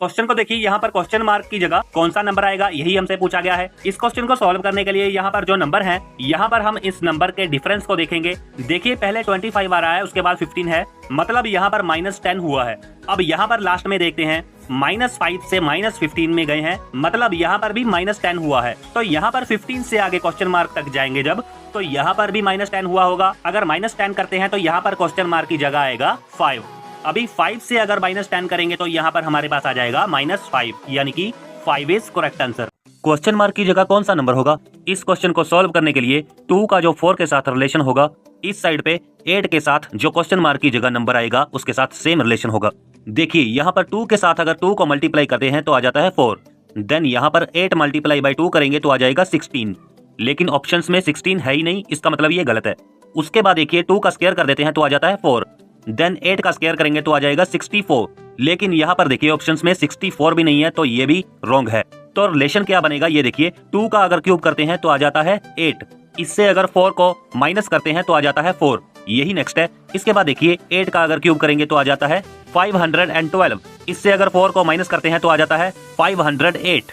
Question को देखिए, यहाँ पर क्वेश्चन मार्क की जगह कौन सा नंबर आएगा यही हमसे पूछा गया है। इस क्वेश्चन को सॉल्व करने के लिए यहाँ पर जो नंबर है, यहाँ पर हम इस नंबर के डिफरेंस को देखेंगे। देखिए पहले 25 आ रहा है, उसके बाद 15 है, मतलब यहाँ पर -10 हुआ है। अब यहाँ पर लास्ट में देखते हैं, -5 से -15 में गए हैं, मतलब यहाँ पर भी -10 हुआ है। तो यहाँ पर 15 से आगे क्वेश्चन मार्क तक जाएंगे जब, तो यहाँ पर भी -10 हुआ होगा। अगर -10 करते हैं तो यहाँ पर क्वेश्चन मार्क की जगह आएगा 5। अभी 5 से अगर -10 करेंगे तो यहाँ पर हमारे पास आ जाएगा -5, यानी कि 5 is correct answer. Question mark की जगह कौन सा नंबर होगा? इस क्वेश्चन को सॉल्व करने के लिए 2 का जो 4 के साथ रिलेशन होगा, इस साइड पे 8 के साथ जो क्वेश्चन मार्क की जगह नंबर आएगा उसके साथ सेम रिलेशन होगा। देखिए यहाँ पर 2 के साथ अगर 2 को मल्टीप्लाई करते हैं तो आ जाता है 4, देन यहाँ पर 8 मल्टीप्लाई बाई 2 करेंगे तो आ जाएगा 16, लेकिन ऑप्शंस में 16 है ही नहीं, इसका मतलब ये गलत है। उसके बाद देखिए 2 का स्क्वायर कर देते हैं तो आ जाता है 4, देन 8 का स्क्वायर करेंगे तो आ जाएगा 64, लेकिन यहाँ पर देखिए ऑप्शंस में 64 भी नहीं है, तो ये भी रॉन्ग है। तो रिलेशन क्या बनेगा ये देखिए, 2 का अगर क्यूब करते हैं तो आ जाता है 8, इससे अगर 4 को माइनस करते हैं तो आ जाता है 4, यही नेक्स्ट है। इसके बाद देखिए 8 का अगर क्यूब करेंगे तो आ जाता है 512, इससे अगर 4 को माइनस करते हैं तो आ जाता है 508,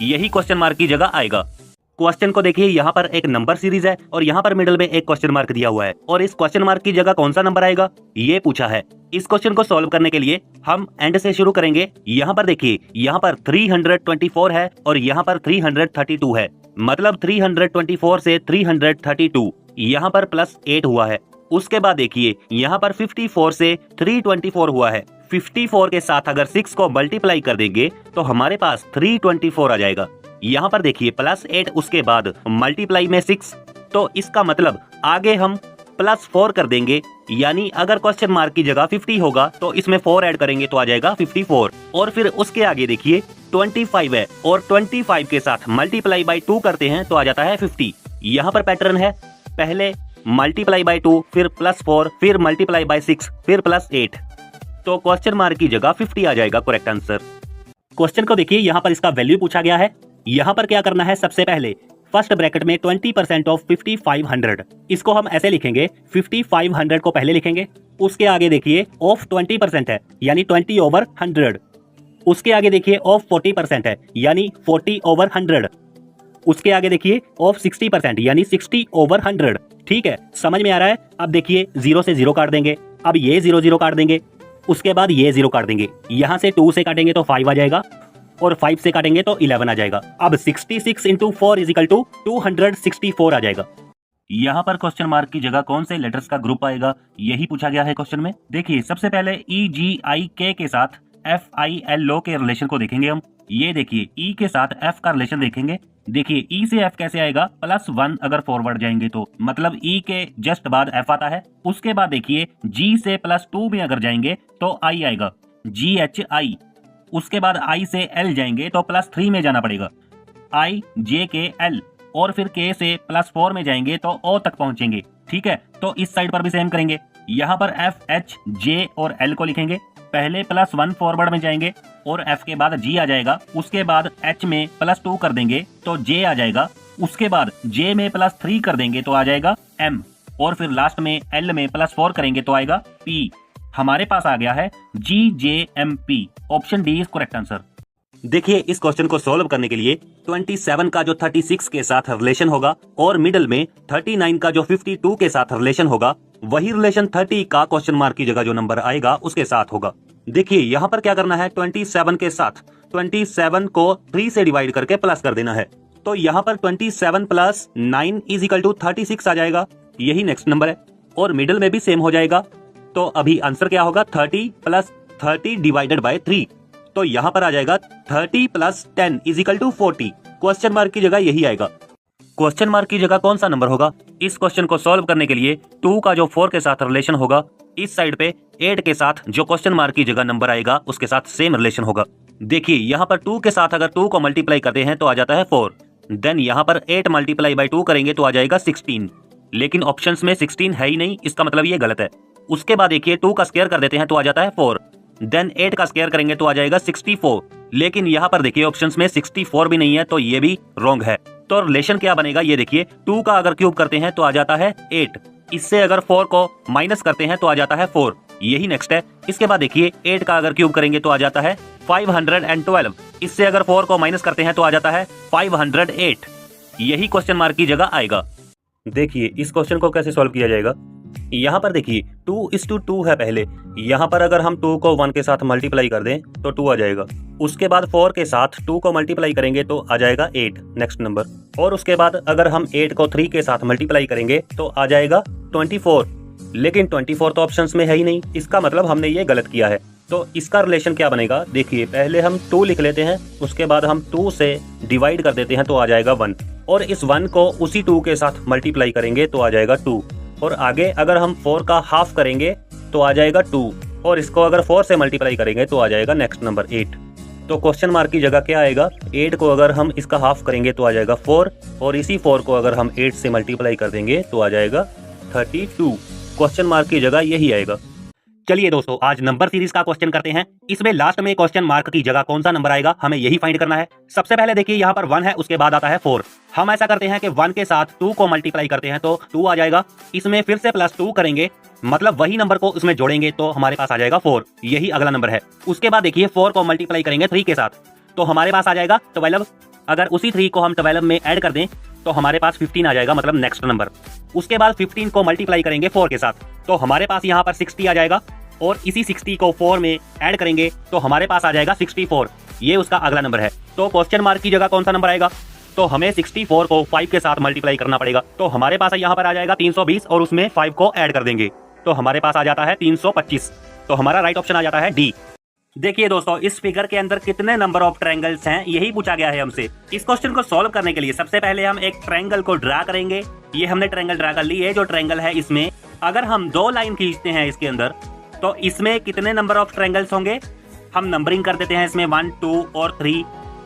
यही क्वेश्चन मार्क की जगह आएगा। क्वेश्चन को देखिए, यहाँ पर एक नंबर सीरीज है और यहाँ पर मिडिल में एक क्वेश्चन मार्क दिया हुआ है, और इस क्वेश्चन मार्क की जगह कौन सा नंबर आएगा ये पूछा है। इस क्वेश्चन को सॉल्व करने के लिए हम एंड से शुरू करेंगे। यहाँ पर देखिए, यहाँ पर 324 है और यहाँ पर 332 है, मतलब 324 से 332 यहाँ पर +8 हुआ है। उसके बाद देखिए यहाँ पर 54 से 324 हुआ है। 54 के साथ अगर 6 को मल्टीप्लाई कर देंगे तो हमारे पास 324 आ जाएगा। यहाँ पर देखिए +8 उसके बाद मल्टीप्लाई में 6, तो इसका मतलब आगे हम +4 कर देंगे, यानी अगर क्वेश्चन मार्क की जगह 50 होगा तो इसमें 4 ऐड करेंगे तो आ जाएगा 54, और फिर उसके आगे देखिए 25 है और 25 के साथ मल्टीप्लाई बाई 2 करते हैं तो आ जाता है 50। यहाँ पर पैटर्न है, पहले मल्टीप्लाई बाई 2, फिर +4, फिर मल्टीप्लाई बाई 6, फिर +8, तो क्वेश्चन मार्क की जगह 50 आ जाएगा करेक्ट आंसर। क्वेश्चन को देखिए, यहाँ पर इसका वैल्यू पूछा गया है। यहाँ पर क्या करना है, सबसे पहले फर्स्ट ब्रैकेट में 20% ऑफ 5500, इसको हम ऐसे लिखेंगे, 5500 को पहले लिखेंगे। उसके आगे देखिए ऑफ 20% है, यानी 20/100। उसके आगे देखिए ऑफ 40% है, यानी 40/100। उसके आगे देखिए ऑफ 60%, यानी 60/100। ठीक है, समझ में आ रहा है? अब देखिए 0 से 0 काट देंगे, अब ये 0 0 काट देंगे, उसके बाद ये 0 काट देंगे, यहाँ से 2 से काटेंगे तो 5 आ जाएगा, और 5 से काटेंगे तो 11 आ जाएगा। अब 66 × 4 = 264 आ जाएगा। यहाँ पर क्वेश्चन मार्क की जगह कौन से लेटर्स का ग्रुप आएगा यही पूछा गया है क्वेश्चन में। देखिए सबसे पहले EGIK के साथ FILO के रिलेशन को देखेंगे हम। ये देखिए E के साथ F का रिलेशन देखेंगे। देखिए E से F कैसे आएगा, +1 अगर फॉरवर्ड जाएंगे तो, मतलब E के जस्ट बाद F आता है। उसके बाद देखिए G से +2 में अगर जाएंगे तो I आएगा, GHI। उसके बाद I से L जाएंगे तो +3 में जाना पड़ेगा, IJKL, और फिर K से +4 में जाएंगे तो O तक पहुंचेंगे। ठीक है, तो इस साइड पर भी सेम करेंगे। यहाँ पर F, H, J और L को लिखेंगे। पहले +1 फॉरवर्ड में जाएंगे और F के बाद G आ जाएगा। उसके बाद H में +2 कर देंगे तो J आ जाएगा। उसके बाद J में +3 कर देंगे तो आ जाएगा M, और फिर लास्ट में L में +4 करेंगे तो आएगा P। हमारे पास आ गया है GJMP। Option D is correct answer. देखिए इस क्वेश्चन को सॉल्व करने के लिए 27 का जो 36 के साथ रिलेशन होगा और मिडल में 39 का जो 52 के साथ रिलेशन होगा, वही रिलेशन 30 का क्वेश्चन मार्क की जगह जो नंबर आएगा उसके साथ होगा। देखिए यहाँ पर क्या करना है, 27 के साथ 27 को 3 से डिवाइड करके प्लस कर देना है, तो यहाँ पर 27 + 9 = 36 आ जाएगा, यही नेक्स्ट नंबर है, और मिडल में भी सेम हो जाएगा। तो अभी आंसर क्या होगा, 30 + 30 डिवाइडेड बाय 3, तो यहाँ पर आ जाएगा 30 + 10 = 40। क्वेश्चन मार्क की जगह यही आएगा। क्वेश्चन मार्क की जगह कौन सा नंबर होगा? इस क्वेश्चन को सॉल्व करने के लिए 2 का जो 4 के साथ रिलेशन होगा, इस साइड पे 8 के साथ जो क्वेश्चन मार्क की जगह नंबर आएगा उसके साथ सेम रिलेशन होगा। देखिए यहाँ पर 2 के साथ अगर 2 को मल्टीप्लाई करते हैं तो आ जाता है 4, देन यहाँ पर 8 मल्टीप्लाई बाई 2 करेंगे तो आ जाएगा 16, लेकिन ऑप्शंस में 16 है ही नहीं, इसका मतलब ये गलत है। उसके बाद देखिए 2 का स्क्वायर कर देते हैं तो आ जाता है 4, देन 8 का स्क्वायर करेंगे तो आ जाएगा 64, लेकिन यहाँ पर देखिए ऑप्शंस में 64 भी नहीं है, तो ये भी रॉन्ग है। तो रिलेशन क्या बनेगा ये देखिए, 2 का अगर क्यूब करते हैं तो आ जाता है 8, इससे अगर 4 को माइनस करते हैं तो आ जाता है 4, यही नेक्स्ट है। इसके बाद देखिए 8 का अगर क्यूब करेंगे तो आ जाता है 512। इससे अगर 4 को माइनस करते हैं तो आ जाता है 508। यही क्वेश्चन मार्क की जगह आएगा। देखिए इस क्वेश्चन को कैसे सॉल्व किया जाएगा। यहाँ पर देखिए 2:2 है पहले। यहाँ पर अगर हम 2 को 1 के साथ मल्टीप्लाई कर दें तो 2 आ जाएगा। उसके बाद 4 के साथ 2 को मल्टीप्लाई करेंगे तो आ जाएगा 8 नेक्स्ट नंबर। और उसके बाद अगर हम 8 को 3 के साथ मल्टीप्लाई करेंगे तो आ जाएगा 24। लेकिन 24 तो ऑप्शंस में है ही नहीं, इसका मतलब हमने ये गलत किया है। तो इसका रिलेशन क्या बनेगा, देखिए पहले हम 2 लिख लेते हैं, उसके बाद हम 2 से डिवाइड कर देते हैं तो आ जाएगा 1। और इस 1 को उसी 2 के साथ मल्टीप्लाई करेंगे तो आ जाएगा 2। और आगे अगर हम 4 का हाफ करेंगे तो आ जाएगा 2। और इसको अगर 4 से मल्टीप्लाई करेंगे तो आ जाएगा नेक्स्ट नंबर 8। तो क्वेश्चन मार्क की जगह क्या आएगा, 8 को अगर हम इसका हाफ करेंगे तो आ जाएगा 4। और इसी 4 को अगर हम 8 से मल्टीप्लाई कर देंगे तो आ जाएगा 32। क्वेश्चन मार्क की जगह यही आएगा। चलिए दोस्तों आज नंबर सीरीज का क्वेश्चन करते हैं। इसमें लास्ट में क्वेश्चन मार्क की जगह कौन सा नंबर आएगा हमें यही फाइंड करना है। सबसे पहले देखिए यहाँ पर 1 है, उसके बाद आता है 4। हम ऐसा करते हैं कि 1 के साथ 2 को मल्टीप्लाई करते हैं तो 2 आ जाएगा। इसमें फिर से +2 करेंगे, मतलब वही नंबर को उसमें जोड़ेंगे तो हमारे पास आ जाएगा 4। यही अगला नंबर है। उसके बाद देखिए 4 को मल्टीप्लाई करेंगे 3 के साथ तो हमारे पास आ जाएगा 12। अगर उसी 3 को हम 12 में ऐड कर दें तो हमारे पास 15 आ जाएगा, मतलब नेक्स्ट नंबर। उसके बाद 15 को मल्टीप्लाई करेंगे 4 के साथ तो हमारे पास यहाँ पर 60 आ जाएगा। और इसी 60 को 4 में ऐड करेंगे तो हमारे पास आ जाएगा 64। ये उसका अगला नंबर है। तो क्वेश्चन मार्क की जगह कौन सा नंबर आएगा, तो हमें 64 को 5 के साथ मल्टीप्लाई करना पड़ेगा। तो हमारे पास यहाँ पर आ जाएगा 320 और उसमें 5 को ऐड कर देंगे तो हमारे पास आ जाता है 325। तो हमारा राइट ऑप्शन आ जाता है डी। देखिए दोस्तों इस फिगर के अंदर कितने नंबर ऑफ ट्रायंगल्स हैं यही पूछा गया है हमसे। इस क्वेश्चन को सॉल्व करने के लिए सबसे पहले हम एक ट्रायंगल को ड्रा करेंगे। ये हमने ट्रायंगल ड्रा कर ली है। जो ट्रायंगल है इसमें अगर हम 2 लाइन खींचते हैं इसके अंदर तो इसमें कितने नंबर ऑफ ट्रायंगल्स होंगे, हम नंबरिंग कर देते हैं इसमें 1 2 और 3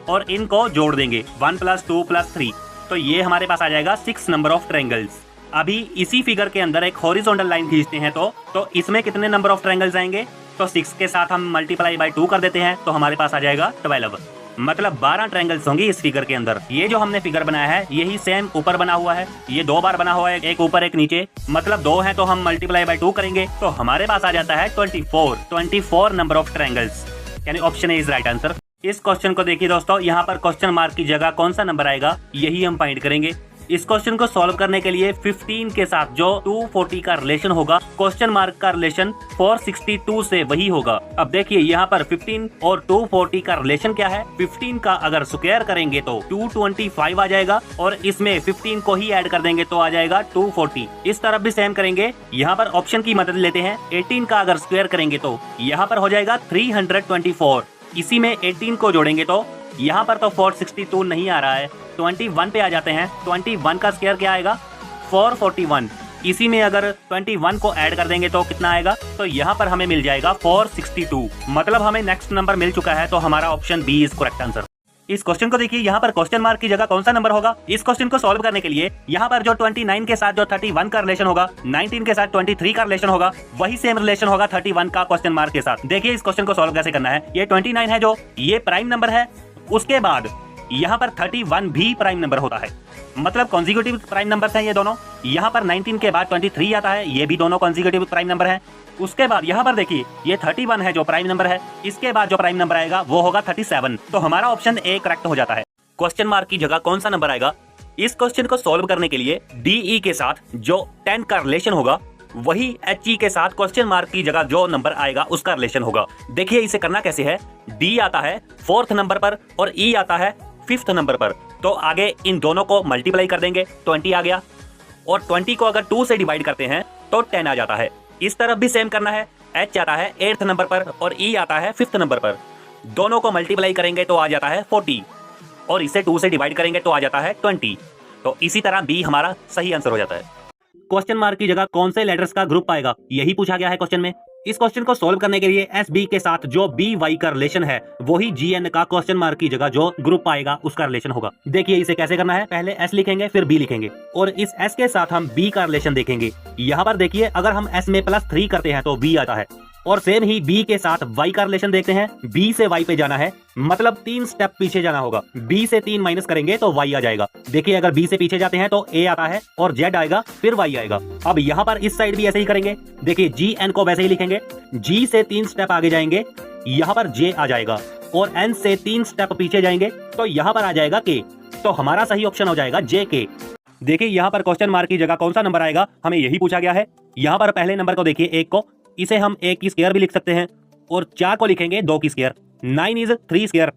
और इनको जोड़ देंगे 1 + 2 + 3 तो ये हमारे पास आ जाएगा 6 नंबर ऑफ ट्रायंगल्स। अभी इसी फिगर के अंदर एक हॉरिजॉन्टल लाइन खींचते हैं तो इसमें कितने नंबर ऑफ ट्रायंगल्स आएंगे, तो 6 के साथ हम मल्टीप्लाई बाय 2 कर देते हैं तो हमारे पास आ जाएगा 12, मतलब 12 ट्रायंगल्स होंगे इस फिगर के अंदर। ये जो हमने फिगर बनाया है यही सेम ऊपर बना हुआ है, ये 2 बार बना हुआ है, एक ऊपर एक नीचे, मतलब 2 है तो हम मल्टीप्लाई बाय 2 करेंगे तो हमारे पास आ जाता है 24 नंबर ऑफ ट्रायंगल्स, यानी option A is right answer. इस क्वेश्चन को देखिए दोस्तों, यहाँ पर क्वेश्चन मार्क की जगह कौन सा नंबर आएगा यही हम फाइंड करेंगे। इस क्वेश्चन को सॉल्व करने के लिए 15 के साथ जो 240 का रिलेशन होगा, क्वेश्चन मार्क का रिलेशन 462 से वही होगा। अब देखिए यहाँ पर 15 और 240 का रिलेशन क्या है, 15 का अगर स्क्वायर करेंगे तो 225 आ जाएगा और इसमें 15 को ही ऐड कर देंगे तो आ जाएगा 240। इस तरफ भी सेम करेंगे, यहाँ पर ऑप्शन की मदद लेते हैं। 18 का अगर स्क्वायर करेंगे तो यहाँ पर हो जाएगा 324। इसी में 18 को जोड़ेंगे तो यहाँ पर तो 462 नहीं आ रहा है, 21 पे आ जाते हैं। 21 का स्क्वायर क्या आएगा, 441। इसी में अगर 21 को ऐड कर देंगे तो कितना आएगा, तो यहाँ पर हमें मिल जाएगा 462, मतलब हमें नेक्स्ट नंबर मिल चुका है। तो हमारा option B is correct answer. इस क्वेश्चन को देखिए, यहाँ पर क्वेश्चन मार्क की जगह कौन सा नंबर होगा। इस क्वेश्चन को सॉल्व करने के लिए यहाँ पर जो 29 के साथ जो 31 का रिलेशन होगा, 19 के साथ 23 का रिलेशन होगा, वही सेम रिलेशन होगा 31 का क्वेश्चन मार्क के साथ। देखिए इस क्वेश्चन को सॉल्व कैसे करना है। ये 29 है जो ये प्राइम नंबर है, उसके बाद यहाँ पर 31 भी प्राइम नंबर होता है, मतलब कॉन्जिक्यूटिव प्राइम नंबर्स हैं ये दोनों। यहाँ पर 19 के बाद 23 आता है, ये भी दोनों कॉन्जिक्यूटिव प्राइम नंबर हैं। उसके बाद यहाँ पर देखिए ये 31 है जो प्राइम नंबर है, इसके बाद जो प्राइम नंबर आएगा वो होगा 37। तो हमारा ऑप्शन ए करेक्ट हो जाता है। क्वेश्चन मार्क की जगह कौन सा नंबर आएगा। इस क्वेश्चन को सॉल्व करने के लिए DE के साथ जो 10 का रिलेशन होगा वही HE के साथ क्वेश्चन मार्क की जगह जो नंबर आएगा उसका रिलेशन होगा। देखिए इसे करना कैसे है, D आता है 4th नंबर पर और E आता है 5th नंबर पर, तो आगे इन दोनों को मल्टीप्लाई कर देंगे, 20 आ गया, और 20 को अगर 2 से डिवाइड करते हैं तो 10 आ जाता है। इस तरफ भी सेम करना है, H आता है 8th नंबर पर और E आता है 5th नंबर पर, दोनों को मल्टीप्लाई करेंगे तो आ जाता है 40 और इसे 2 से डिवाइड करेंगे तो आ जाता है 20। तो इसी तरह B हमारा सही आंसर हो जाता है। क्वेश्चन मार्क की जगह कौन से लेटर्स का ग्रुप आएगा यही पूछा गया है क्वेश्चन में। इस क्वेश्चन को सॉल्व करने के लिए SB के साथ जो BY का रिलेशन है वही GN का क्वेश्चन मार्क की जगह जो ग्रुप आएगा उसका रिलेशन होगा। देखिए इसे कैसे करना है, पहले S लिखेंगे फिर B लिखेंगे और इस S के साथ हम B का रिलेशन देखेंगे। यहाँ पर देखिए अगर हम S में +3 करते हैं तो B आता है, और सेम ही बी के साथ वाई का रिलेशन देखते हैं। बी से वाई पे जाना है, मतलब 3 स्टेप पीछे जाना होगा। बी से 3 माइनस करेंगे तो वाई आ जाएगा। देखिए अगर बी से पीछे जाते हैं तो ए आता है और जेड आएगा, फिर वाई आएगा। अब यहाँ पर इस साइड भी ऐसे ही करेंगे। देखिए जी एन को वैसे ही लिखेंगे। जी से 3 स्टेप आगे जाएंगे, यहाँ पर जे आ जाएगा, और एन से 3 स्टेप पीछे जाएंगे तो यहाँ पर आ जाएगा के। तो हमारा सही ऑप्शन हो जाएगा जे के। देखिए यहाँ पर क्वेश्चन मार्क की जगह कौन सा नंबर आएगा, हमें यही पूछा गया है। यहाँ पर पहले नंबर को देखिए, 1 को, इसे हम 1 की स्क्वायर भी लिख सकते हैं, और 4 को लिखेंगे 2 की स्क्वायर। 9 इज 3 स्क्वायर,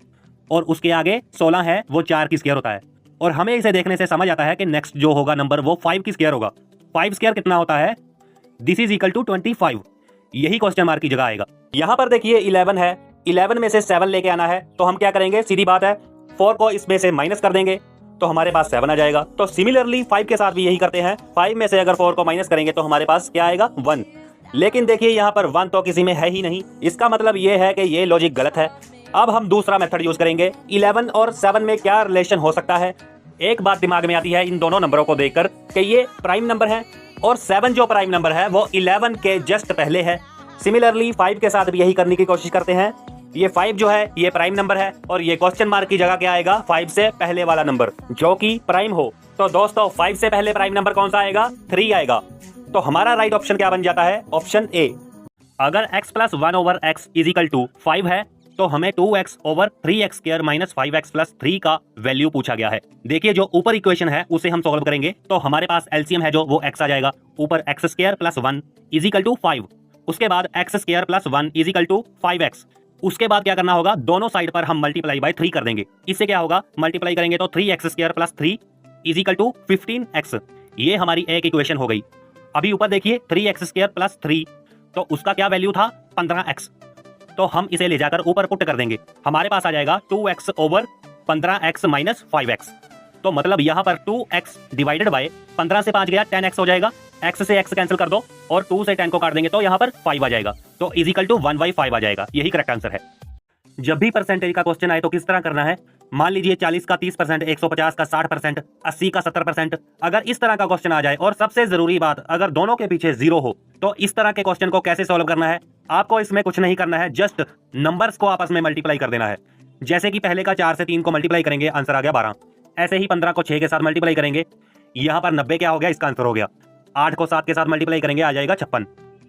और उसके आगे 16 है, वो 4 की स्क्वायर होता है। और हमें इसे देखने से समझ आता है कि नेक्स्ट जो होगा नंबर वो 5 की स्क्वायर होगा। 5 स्क्वायर कितना होता है, दिस इज इक्वल टू 25। यही क्वेश्चन मार्क की जगह आएगा। यहाँ पर देखिए 11 है, 11 में से 7 लेके आना है, तो हम क्या करेंगे, सीधी बात है 4 को इसमें से माइनस कर देंगे तो हमारे पास 7 आ जाएगा। तो सिमिलरली 5 के साथ भी यही करते हैं। 5 में से अगर 4 को माइनस करेंगे तो हमारे पास क्या आएगा, 1। लेकिन देखिए यहाँ पर 1 तो किसी में है ही नहीं, इसका मतलब ये है कि ये लॉजिक गलत है। अब हम दूसरा मेथड यूज करेंगे। 11 और 7 में क्या रिलेशन हो सकता है। एक बात दिमाग में आती है इन दोनों नंबरों को देखकर कि ये प्राइम नंबर है, और 7 जो प्राइम नंबर है वो 11 के जस्ट पहले है। सिमिलरली 5 के साथ भी यही करने की कोशिश करते हैं। ये 5 जो है ये प्राइम नंबर है, और ये क्वेश्चन मार्क की जगह क्या आएगा, 5 से पहले वाला नंबर जो कि प्राइम हो। तो दोस्तों 5 से पहले प्राइम नंबर कौन सा आएगा, 3 आएगा। तो हमारा राइट ऑप्शन क्या बन जाता है, ऑप्शन ए। अगर x plus 1 over x is equal to 5 है तो हमें 2x over 3x square minus 5x plus 3 का वैल्यू पूछा गया है। देखिए जो ऊपर इक्वेशन है उसे हम सॉल्व करेंगे तो हमारे पास एलसीएम है जो वो x आ जाएगा। ऊपर x square plus 1 is equal to 5, उसके बाद x square plus 1 is equal to 5x। उसके बाद क्या करना होगा, दोनों साइड पर हम मल्टीप्लाई बाय 3 कर देंगे। इससे क्या होगा, मल्टीप्लाई करेंगे तो 3x square plus 3 is equal to 15x। ये हमारी एक इक्वेशन हो गई। अभी ऊपर देखिए 3x स्क्वायर प्लस 3, तो उसका क्या वैल्यू था, 15x। तो हम इसे ले जाकर ऊपर पुट कर देंगे, हमारे पास आ जाएगा 2x over 15x minus 5x। तो मतलब यहाँ पर 2x डिवाइडेड बाय 15 से 5 गया 10x हो जाएगा। x से x कैंसिल कर दो और 2 से 10 को काट देंगे तो यहाँ पर 5 आ जाएगा। तो इज इक्वल टू 1/5 आ जाएगा। यही करेक्ट आंसर है। जब भी परसेंटेज का क्वेश्चन आए तो किस तरह करना है, मान लीजिए 40 का 30%, 150 का 60%, 80 का 70%। अगर इस तरह का क्वेश्चन आ जाए, और सबसे जरूरी बात अगर दोनों के पीछे 0 हो, तो इस तरह के क्वेश्चन को कैसे सॉल्व करना है, आपको इसमें कुछ नहीं करना है, जस्ट नंबर्स को आपस में मल्टीप्लाई कर देना है। जैसे कि पहले का 4 से 3 को मल्टीप्लाई करेंगे, आंसर आ गया 12। ऐसे ही 15 को 6 के साथ मल्टीप्लाई करेंगे, यहाँ पर 90 क्या हो गया, इसका आंसर हो गया। 8 को 7 के साथ मल्टीप्लाई करेंगे, आ जाएगा 56,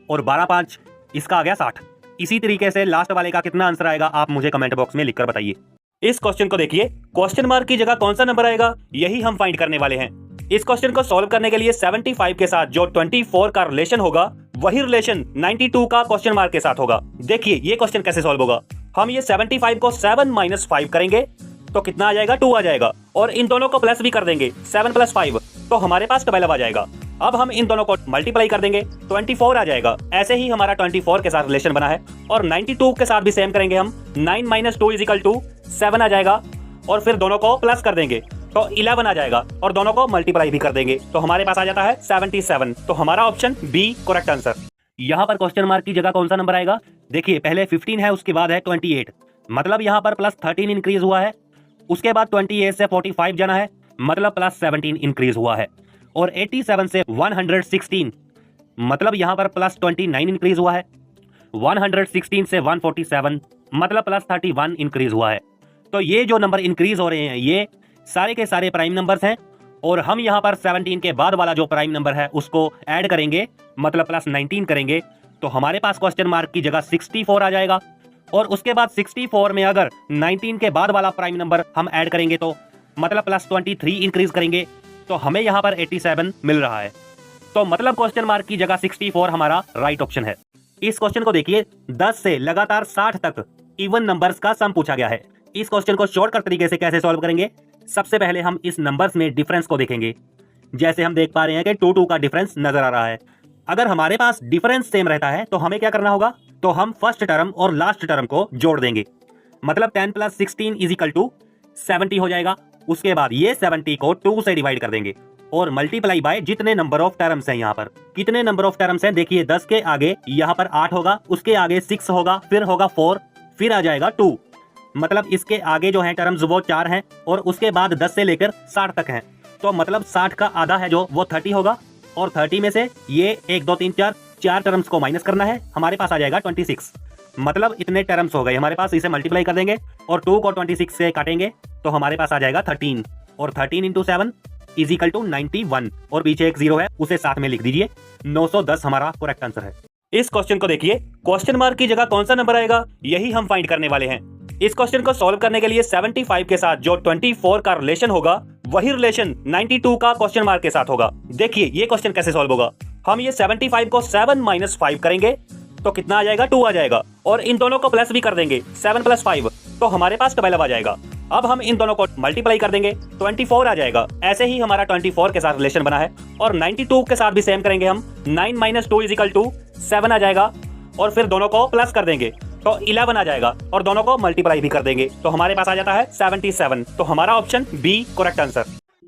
और 12 5 इसका आ गया 60। इसी तरीके से लास्ट वाले का कितना आंसर आएगा आप मुझे कमेंट बॉक्स में लिखकर बताइए। इस क्वेश्चन को देखिए, क्वेश्चन मार्क की जगह कौन सा नंबर आएगा यही हम फाइंड करने वाले हैं। इस क्वेश्चन को सॉल्व करने के लिए 75 के साथ जो 24 का रिलेशन होगा वही रिलेशन 92 का क्वेश्चन मार्क के साथ होगा। देखिए ये क्वेश्चन कैसे सॉल्व होगा। हम ये 75 को 7 माइनस 5 करेंगे तो कितना आ जाएगा, 2 आ जाएगा, और इन दोनों को प्लस भी कर देंगे, 7 प्लस 5 तो हमारे पास 12 आ जाएगा। अब हम इन दोनों को मल्टीप्लाई कर देंगे, 24 आ जाएगा। ऐसे ही हमारा 24 के साथ रिलेशन बना है, और 92 के साथ भी सेम करेंगे हम। 9 माइनस 2 इज इक्वल टू 7 आ जाएगा, और फिर दोनों को प्लस कर देंगे तो 11 आ जाएगा, और दोनों को मल्टीप्लाई भी कर देंगे तो हमारे पास आ जाता है 77। तो हमारा ऑप्शन बी करेक्ट आंसर। यहाँ पर क्वेश्चन मार्क की जगह कौन सा नंबर आएगा, देखिए पहले 15 है, उसके बाद है 28, मतलब यहाँ पर प्लस 13 इंक्रीज हुआ है। उसके बाद 28 से 45 जाना है, मतलब प्लस 17 इंक्रीज हुआ है, और 87 से 116 मतलब यहाँ पर प्लस 29 इंक्रीज हुआ है। 116 से 147 मतलब प्लस 31 इंक्रीज हुआ है। तो ये जो नंबर इंक्रीज हो रहे हैं ये सारे के सारे प्राइम नंबर्स हैं, और हम यहाँ पर 17 के बाद वाला जो प्राइम नंबर है उसको ऐड करेंगे, मतलब प्लस 19 करेंगे, तो हमारे पास क्वेश्चन मार्क की जगह 64 आ जाएगा। और उसके बाद 64 में अगर 19 के बाद वाला प्राइम नंबर हम ऐड करेंगे तो मतलब प्लस 23 इंक्रीज करेंगे, तो हमें यहाँ पर 87 मिल रहा है। तो मतलब क्वेश्चन मार्क की जगह 64 हमारा राइट ऑप्शन है। इस क्वेश्चन को देखिए, 10 से लगातार 60 तक इवन नंबर्स का सम पूछा गया है। इस क्वेश्चन को शॉर्टकट तरीके से कैसे सॉल्व करेंगे, सबसे पहले हम इस नंबर्स में डिफरेंस को देखेंगे। जैसे हम देख पा रहे हैं कि 2 का डिफरेंस नजर आ रहा है। अगर हमारे पास डिफरेंस सेम रहता है तो हमें क्या करना होगा, तो हम फर्स्ट टर्म और लास्ट टर्म को जोड़ देंगे, मतलब 10 प्लस 16 इज इक्वल टू 70 हो जाएगा। उसके बाद ये 70 को 2 से डिवाइड कर देंगे और मल्टीप्लाई बाय जितने नंबर ऑफ टर्म्स हैं। यहाँ पर कितने नंबर ऑफ टर्म्स हैं, देखिए 10 के आगे यहाँ पर 8 होगा, उसके आगे 6 होगा, फिर होगा 4, फिर आ जाएगा 2, मतलब इसके आगे जो है टर्म्स वो 4 हैं, और उसके बाद 10 से लेकर 60 तक हैं। तो मतलब 60 का आधा है जो वो 30 होगा, और 30 में से ये 1 2 3 4 4 टर्म्स को माइनस करना है, हमारे पास आ जाएगा 26। मतलब इतने टर्म्स हो गए हमारे पास, इसे मल्टीप्लाई कर देंगे और 2 को 26 से काटेंगे तो हमारे पास आ जाएगा 13 और 13 इंटू 7 इज इक्वल टू 91 और पीछे एक 0 है उसे साथ में लिख दीजिए। 910 हमारा करेक्ट आंसर है। इस क्वेश्चन को देखिए, क्वेश्चन मार्क की जगह कौन सा नंबर आएगा यही हम फाइंड करने वाले हैं। इस क्वेश्चन को सॉल्व करने के लिए 75 के साथ जो 24 का रिलेशन होगा वही रिलेशन 92 का क्वेश्चन मार्क के साथ होगा। देखिए ये क्वेश्चन कैसे सॉल्व होगा। हम ये 75 को 7 - 5 करेंगे तो कितना आ जाएगा, 2 आ जाएगा और इन दोनों को प्लस भी कर देंगे 7 + 5 तो हमारे पास 12 आ जाएगा। अब हम इन दोनों को मल्टीप्लाई कर देंगे 24 आ जाएगा। ऐसे ही हमारा 24 के साथ रिलेशन बना है और 92 के साथ भी सेम करेंगे हम। 9 - 2 = 7 आ जाएगा और फिर दोनों को प्लस कर देंगे तो 11 आ जाएगा और दोनों को मल्टीप्लाई भी कर देंगे तो हमारे पास आ जाता है 77। तो हमारा option B correct answer.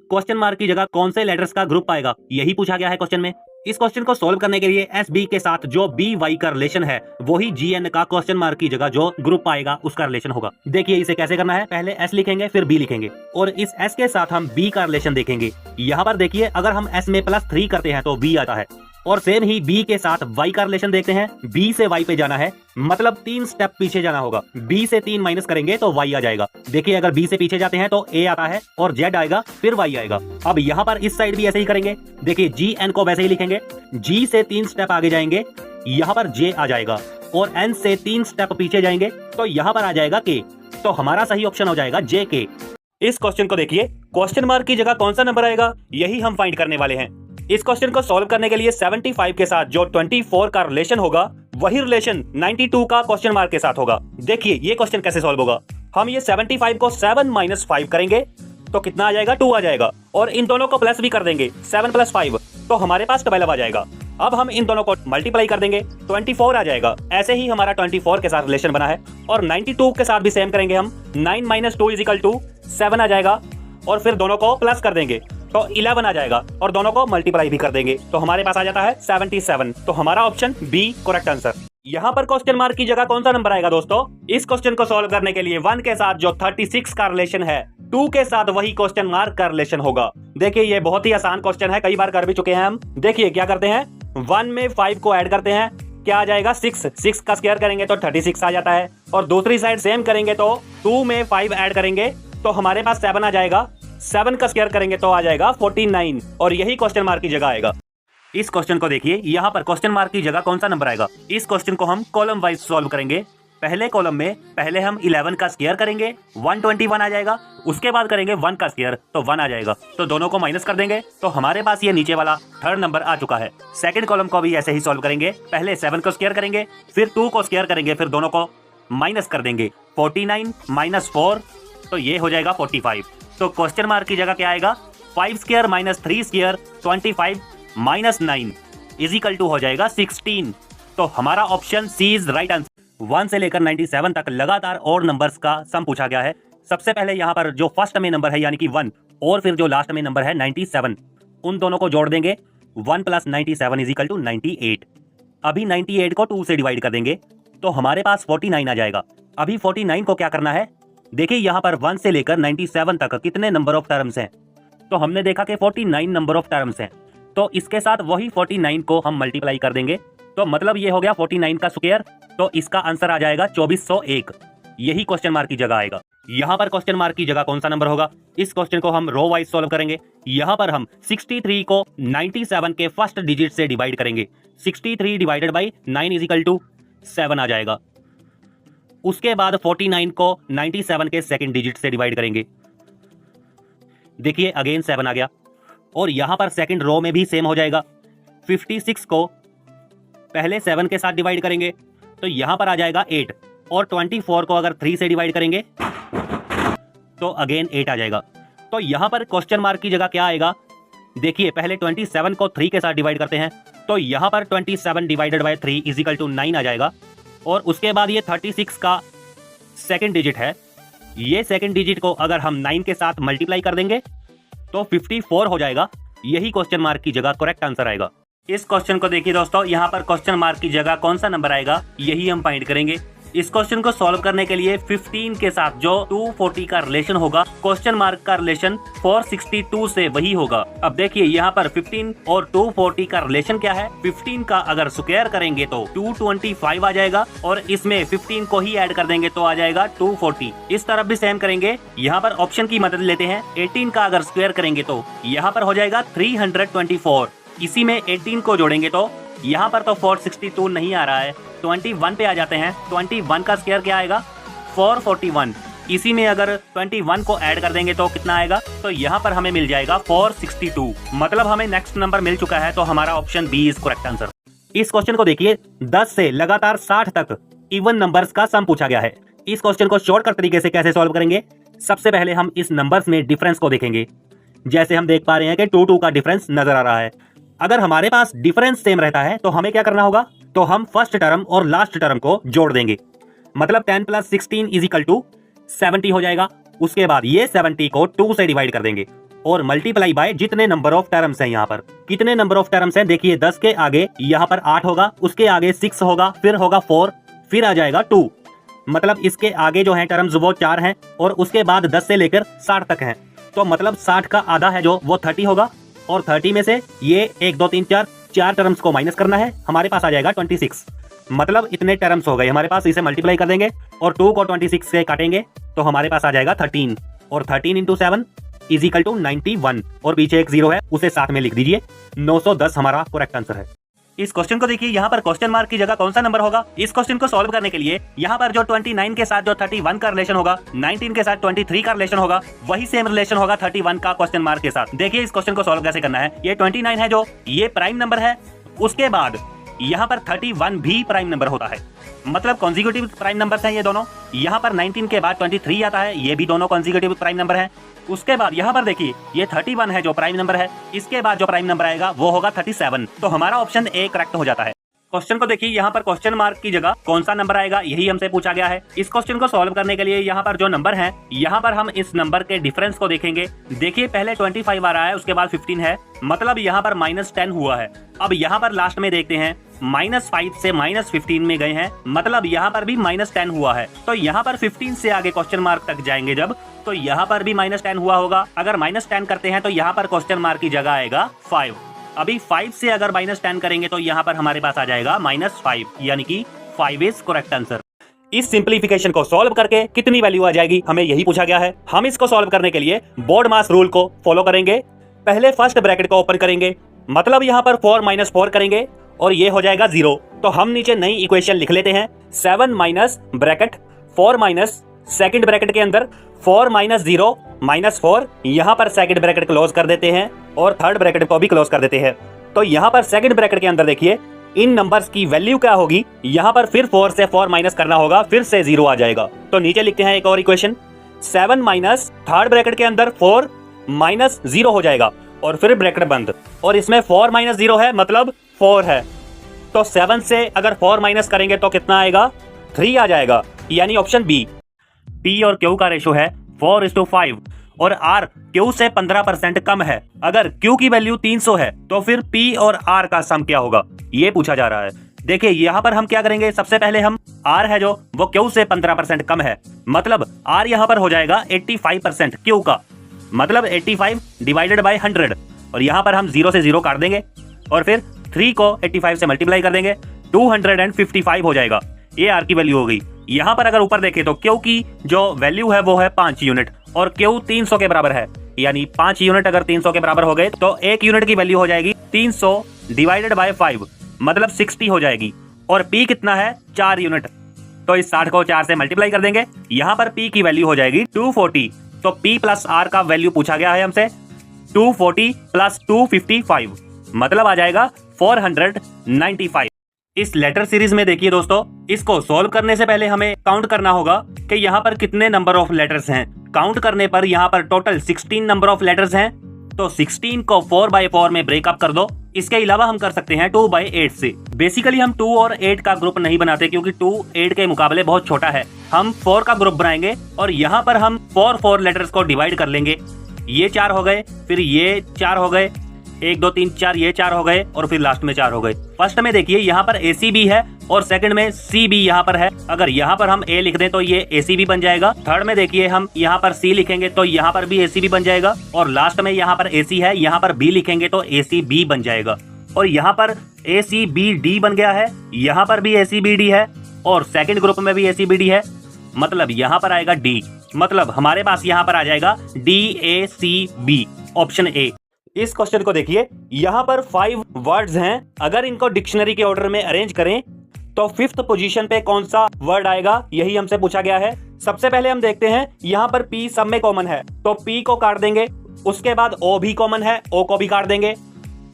Question mark की जगह कौन से लेटर्स का ग्रुप आएगा यही पूछा गया है क्वेश्चन में। इस क्वेश्चन को सोल्व करने के लिए एस बी के साथ जो बी वाई का रिलेशन है वही जी एन का क्वेश्चन मार्क की जगह जो ग्रुप आएगा उसका रिलेशन होगा। देखिए इसे कैसे करना है, पहले एस लिखेंगे फिर बी लिखेंगे और इस एस के साथ हम बी का रिलेशन देखेंगे। यहाँ पर देखिए अगर हम एस में +3 करते हैं तो बी आता है और सेम ही बी के साथ वाई का रिलेशन देखते हैं। बी से वाई पे जाना है मतलब 3 स्टेप पीछे जाना होगा। बी से 3 माइनस करेंगे तो वाई आ जाएगा। देखिए अगर बी से पीछे जाते हैं तो ए आता है और जेड आएगा फिर वाई आएगा। अब यहाँ पर इस साइड भी ऐसे ही करेंगे। देखिए जी एन को वैसे ही लिखेंगे, जी से 3 स्टेप आगे जाएंगे यहाँ पर जे आ जाएगा और एन से 3 स्टेप पीछे जाएंगे तो यहाँ पर आ जाएगा के। तो हमारा सही ऑप्शन हो जाएगा जे के। इस क्वेश्चन को देखिए, क्वेश्चन मार्क की जगह कौन सा नंबर आएगा यही हम फाइंड करने वाले हैं। इस क्वेश्चन को सॉल्व करने के लिए 75 के साथ जो 24 का रिलेशन होगा वही रिलेशन 92 का क्वेश्चन मार्क के साथ होगा। देखिए ये क्वेश्चन कैसे सॉल्व होगा। हम ये 75 को 7 - 5 करेंगे तो कितना आ जाएगा, 2 आ जाएगा और इन दोनों को प्लस भी कर देंगे 7 + 5 तो हमारे पास 12 आ जाएगा। अब हम इन दोनों को मल्टीप्लाई कर देंगे 24 आ जाएगा। ऐसे ही हमारा 24 के साथ रिलेशन बना है और 92 के साथ भी सेम करेंगे हम। 9 - 2 = 7 आ जाएगा और फिर दोनों को प्लस कर देंगे तो 11 आ जाएगा और दोनों को मल्टीप्लाई भी कर देंगे तो हमारे पास आ जाता है 77। तो हमारा ऑप्शन बी करेक्ट आंसर। यहाँ पर क्वेश्चन मार्क की जगह कौन सा नंबर आएगा दोस्तों। इस क्वेश्चन को सॉल्व करने के लिए 1 के साथ जो 36 का रिलेशन है 2 के साथ वही क्वेश्चन मार्क का रिलेशन होगा। देखिए ये बहुत ही आसान क्वेश्चन है, कई बार कर भी चुके हैं हम। देखिए क्या करते हैं, 1 में 5 को ऐड करते हैं, क्या आ जाएगा 6 का स्क्वायर करेंगे तो 36 आ जाता है और दूसरी साइड सेम करेंगे तो 2 में 5 ऐड करेंगे तो हमारे पास 7 आ जाएगा। 7 का स्क्वायर करेंगे तो आ जाएगा 49 और यही क्वेश्चन मार्क की जगह आएगा। इस क्वेश्चन को देखिए, यहाँ पर क्वेश्चन मार्क की जगह कौन सा नंबर आएगा। इस क्वेश्चन को हम कॉलम वाइज सॉल्व करेंगे। पहले कॉलम में पहले हम 11 का स्क्वायर करेंगे 121 आ जाएगा, उसके बाद करेंगे 1 का स्क्वायर तो 1 आ जाएगा तो दोनों को माइनस कर देंगे तो हमारे पास ये नीचे वाला 3rd नंबर आ चुका है। सेकंड कॉलम को भी ऐसे ही सॉल्व करेंगे, पहले 7 को स्क्वायर करेंगे फिर 2 को स्क्वायर करेंगे फिर दोनों को माइनस कर देंगे 49 - 4 तो ये हो जाएगा 45। तो क्वेश्चन मार्क की जगह क्या आएगा, 5 स्क्वायर - 3 स्क्वायर 25 - 9 = हो जाएगा 16। तो हमारा option C is right answer. 1 से लेकर 97 तक लगातार और नंबर्स का सम पूछा गया है। सबसे पहले यहाँ पर जो फर्स्ट में नंबर है यानी कि 1 और फिर जो लास्ट में नंबर है 97, उन दोनों को जोड़ देंगे 1 + 97 = 98। अभी 98 को 2 से डिवाइड कर देंगे तो हमारे पास 49 आ जाएगा। अभी 49 को क्या करना है, देखिए यहाँ पर 1 से लेकर 97 तक कितने नंबर ऑफ टर्म्स हैं, तो हमने देखा कि 49 नंबर ऑफ टर्म्स हैं। तो इसके साथ वही 49 को हम मल्टीप्लाई कर देंगे तो मतलब ये हो गया 49 का स्क्वायर। तो इसका आंसर आ जाएगा 2401। यही क्वेश्चन मार्क की जगह आएगा। यहाँ पर क्वेश्चन मार्क की जगह कौन सा नंबर होगा। इस क्वेश्चन को हम रो वाइज सॉल्व करेंगे। यहाँ पर हम 63 को 97 के फर्स्ट डिजिट से डिवाइड करेंगे। 63 / 9 = 7 आ जाएगा। उसके बाद 49 को 97 के सेकंड डिजिट से डिवाइड करेंगे। देखिए अगेन 7 आ गया और यहां पर सेकंड रो में भी सेम हो जाएगा। 56 को पहले 7 के साथ डिवाइड करेंगे तो यहां पर आ जाएगा 8 और 24 को अगर 3 से डिवाइड करेंगे तो अगेन 8 आ जाएगा। तो यहां पर क्वेश्चन मार्क की जगह क्या आएगा, देखिए पहले 27 को 3 के साथ डिवाइड करते हैं तो यहां पर 27 / 3 = 9 आ जाएगा और उसके बाद ये 36 का सेकंड डिजिट है। ये सेकंड डिजिट को अगर हम 9 के साथ मल्टीप्लाई कर देंगे तो 54 हो जाएगा। यही क्वेश्चन मार्क की जगह करेक्ट आंसर आएगा। इस क्वेश्चन को देखिए दोस्तों, यहाँ पर क्वेश्चन मार्क की जगह कौन सा नंबर आएगा यही हम फाइंड करेंगे। इस क्वेश्चन को सॉल्व करने के लिए 15 के साथ जो 240 का रिलेशन होगा, क्वेश्चन मार्क का रिलेशन 462 से वही होगा। अब देखिए यहाँ पर 15 और 240 का रिलेशन क्या है। 15 का अगर स्क्वायर करेंगे तो 225 आ जाएगा और इसमें 15 को ही ऐड कर देंगे तो आ जाएगा 240। इस तरफ भी सेम करेंगे। यहाँ पर ऑप्शन की मदद लेते हैं। 18 का अगर स्क्वायर करेंगे तो यहाँ पर हो जाएगा 324। इसी में 18 को जोड़ेंगे तो यहाँ पर तो 462 नहीं आ रहा है, 21 पे आ जाते हैं। 21 का स्क्वायर क्या आएगा, 441। इसी में अगर 21 को ऐड कर देंगे तो कितना आएगा, तो यहाँ पर हमें मिल जाएगा 462। मतलब हमें नेक्स्ट नंबर मिल चुका है, तो हमारा option B is correct answer. इस क्वेश्चन को देखिए, 10 से लगातार 60 तक इवन नंबर्स का सम पूछा गया है। इस क्वेश्चन को शॉर्टकट तरीके से कैसे सॉल्व करेंगे, सबसे पहले हम इस नंबर्स में डिफरेंस को देखेंगे। जैसे हम देख पा रहे हैं कि 2 का डिफरेंस नजर आ रहा है। अगर हमारे पास डिफरेंस सेम रहता है तो हमें क्या करना होगा, तो हम फर्स्ट टर्म और लास्ट टर्म को जोड़ देंगे। मतलब 10 + 16 = 70 हो जाएगा। उसके बाद ये 70 को 2 से डिवाइड कर देंगे और मल्टीप्लाई बाय जितने नंबर ऑफ टर्म्स हैं। यहाँ पर कितने नंबर ऑफ टर्म्स हैं, देखिए 10 के आगे यहाँ पर 8 होगा, उसके आगे 6 होगा, फिर होगा 4, फिर आ जाएगा 2। मतलब इसके आगे जो है टर्म्स वो 4 हैं और उसके बाद 10 से लेकर 60 तक हैं। तो मतलब 60 का आधा है जो वो 30 होगा और 30 में से ये 1 2 3 4 टर्म्स को माइनस करना है, हमारे पास आ जाएगा 26। मतलब इतने टर्म्स हो गए हमारे पास। इसे मल्टीप्लाई कर देंगे और 2 को 26 से काटेंगे तो हमारे पास आ जाएगा 13 और 13 × 7 = 91 और पीछे एक 0 है, उसे साथ में लिख दीजिए। 910 हमारा करेक्ट आंसर है। इस क्वेश्चन को देखिए, यहाँ पर क्वेश्चन मार्क की जगह कौन सा नंबर होगा। इस क्वेश्चन को सॉल्व करने के लिए यहाँ पर जो 29 के साथ जो 31 का रिलेशन होगा, 19 के साथ 23 का रिलेशन होगा, वही सेम रिलेशन होगा 31 का क्वेश्चन मार्क के साथ। देखिए इस क्वेश्चन को सॉल्व कैसे करना है। ये 29 है जो ये प्राइम नंबर है, उसके बाद यहाँ पर 31 भी प्राइम नंबर होता है। मतलब कॉन्जिक्यूटिव प्राइम नंबर्स हैं ये दोनों। यहाँ पर 19 के बाद 23 आता है, ये भी दोनों कॉन्जिक्यूटिव प्राइम नंबर है। उसके बाद यहाँ पर देखिए ये 31 है जो प्राइम नंबर है, इसके बाद जो प्राइम नंबर आएगा वो होगा 37। तो हमारा ऑप्शन ए करेक्ट हो जाता है। क्वेश्चन को देखिए, यहाँ पर क्वेश्चन मार्क की जगह कौन सा नंबर आएगा यही हमसे पूछा गया है। इस क्वेश्चन को सॉल्व करने के लिए यहाँ पर जो नंबर है, यहाँ पर हम इस नंबर के डिफरेंस को देखेंगे। देखिए पहले 25 आ रहा है, उसके बाद 15 है, मतलब यहाँ पर -10 हुआ है। अब यहाँ पर लास्ट में देखते हैं, -5 से -15 में गए हैं, मतलब यहाँ पर भी -10 हुआ है। तो यहाँ पर 15 से आगे क्वेश्चन मार्क तक जाएंगे जब, तो यहाँ पर भी -10 हुआ होगा। अगर -10 करते हैं तो यहाँ पर क्वेश्चन मार्क की जगह आएगा 5। अभी 5 से अगर -10 करेंगे तो यहाँ पर हमारे पास आ जाएगा -5, यानी कि 5 इज करेक्ट आंसर। इस सिंप्लीफिकेशन को सॉल्व करके कितनी वैल्यू आ जाएगी, हमें यही पूछा गया है। हम इसको सॉल्व करने के लिए बोर्ड मास रूल को फॉलो करेंगे। पहले फर्स्ट ब्रैकेट को ओपन करेंगे, मतलब यहाँ पर 4 - 4 करेंगे और ये हो जाएगा 0। तो हम नीचे नई इक्वेशन लिख लेते हैं। 7 minus bracket 4 minus second bracket के अंदर 4 - 0 -4, यहाँ पर सेकंड ब्रैकेट क्लोज कर देते हैं और थर्ड ब्रैकेट को भी क्लोज कर देते हैं। तो यहाँ पर सेकंड ब्रैकेट के अंदर देखिए इन नंबर्स की वैल्यू क्या होगी, यहाँ पर फिर 4 से 4 माइनस करना होगा, फिर से 0 आ जाएगा। तो नीचे लिखते हैं एक और इक्वेशन, 7 माइनस थर्ड ब्रैकेट के अंदर 4 माइनस 0 हो जाएगा और फिर ब्रैकेट बंद, और इसमें 4 - 0 है मतलब 4 है। तो 7 से अगर 4 माइनस करेंगे तो कितना आएगा, 3 आ जाएगा, यानी ऑप्शन बी। P और Q का रेशो है 4:5 और R Q से 15% कम है। अगर Q की वैल्यू 300 है तो फिर P और R का सम क्या होगा, ये पूछा जा रहा है। देखिए यहाँ पर हम क्या करेंगे, सबसे पहले हम R है जो वो Q से 15% कम है, मतलब R यहाँ पर हो जाएगा 85% Q का, मतलब 85 डिवाइडेड बाय 100, और यहाँ पर हम 0 से 0 काट देंगे और फिर 3 को 85 से मल्टीप्लाई कर देंगे, 255 हो जाएगा। ये R की वैल्यू हो गई। यहाँ पर अगर ऊपर देखें तो Q की जो वैल्यू है वो है 5 यूनिट और Q 300 के बराबर है, यानी 5 यूनिट अगर 300 के बराबर हो गए तो 1 यूनिट की वैल्यू हो जाएगी 300 डिवाइडेड बाय 5, मतलब 60 हो जाएगी। और P कितना है, 4 यूनिट, तो इस 60 को 4 से मल्टीप्लाई कर देंगे, यहाँ पर P की वैल्यू हो जाएगी 240। तो P प्लस R का वैल्यू पूछा गया है हमसे, 240 प्लस 255, मतलब आ जाएगा 495। इस लेटर सीरीज में देखिए दोस्तों, इसको सॉल्व करने से पहले हमें काउंट करना होगा कि यहाँ पर कितने नंबर ऑफ लेटर्स हैं। काउंट करने पर यहाँ पर टोटल 16 नंबर ऑफ लेटर्स हैं, तो 16 को 4/4 में ब्रेकअप कर दो। इसके अलावा हम कर सकते हैं 2/8 से। बेसिकली हम 2 और 8 का ग्रुप नहीं बनाते क्योंकि 2 8 के मुकाबले बहुत छोटा है। हम 4 का ग्रुप बनाएंगे और यहाँ पर हम 4 लेटर्स को डिवाइड कर लेंगे। ये 4 हो गए, फिर ये 4 हो गए, 1 2 3 4 ये 4 हो गए और फिर लास्ट में 4 हो गए। फर्स्ट में देखिए यहाँ पर ACB है और सेकंड में CB यहाँ पर है। अगर यहाँ पर हम A लिख दें तो ये ACB बन जाएगा। थर्ड में देखिए हम यहाँ पर C लिखेंगे तो यहाँ पर भी ACB बन जाएगा और लास्ट में यहाँ पर AC है, यहाँ पर B लिखेंगे तो ACB बन जाएगा। और यहाँ पर ACBD बन गया है, यहाँ पर भी ACBD है और सेकंड ग्रुप में भी ACBD है, मतलब यहाँ पर आएगा D। मतलब हमारे पास यहाँ पर आ जाएगा DACB, ऑप्शन A। इस क्वेश्चन को देखिए, यहाँ पर 5 वर्ड्स हैं। अगर इनको डिक्शनरी के ऑर्डर में अरेंज करें तो 5th पोजीशन पे कौन सा वर्ड आएगा, यही हमसे पूछा गया है। सबसे पहले हम देखते हैं, यहाँ पर P सब में कॉमन है तो P को काट देंगे। उसके बाद O भी कॉमन है, O को भी काट देंगे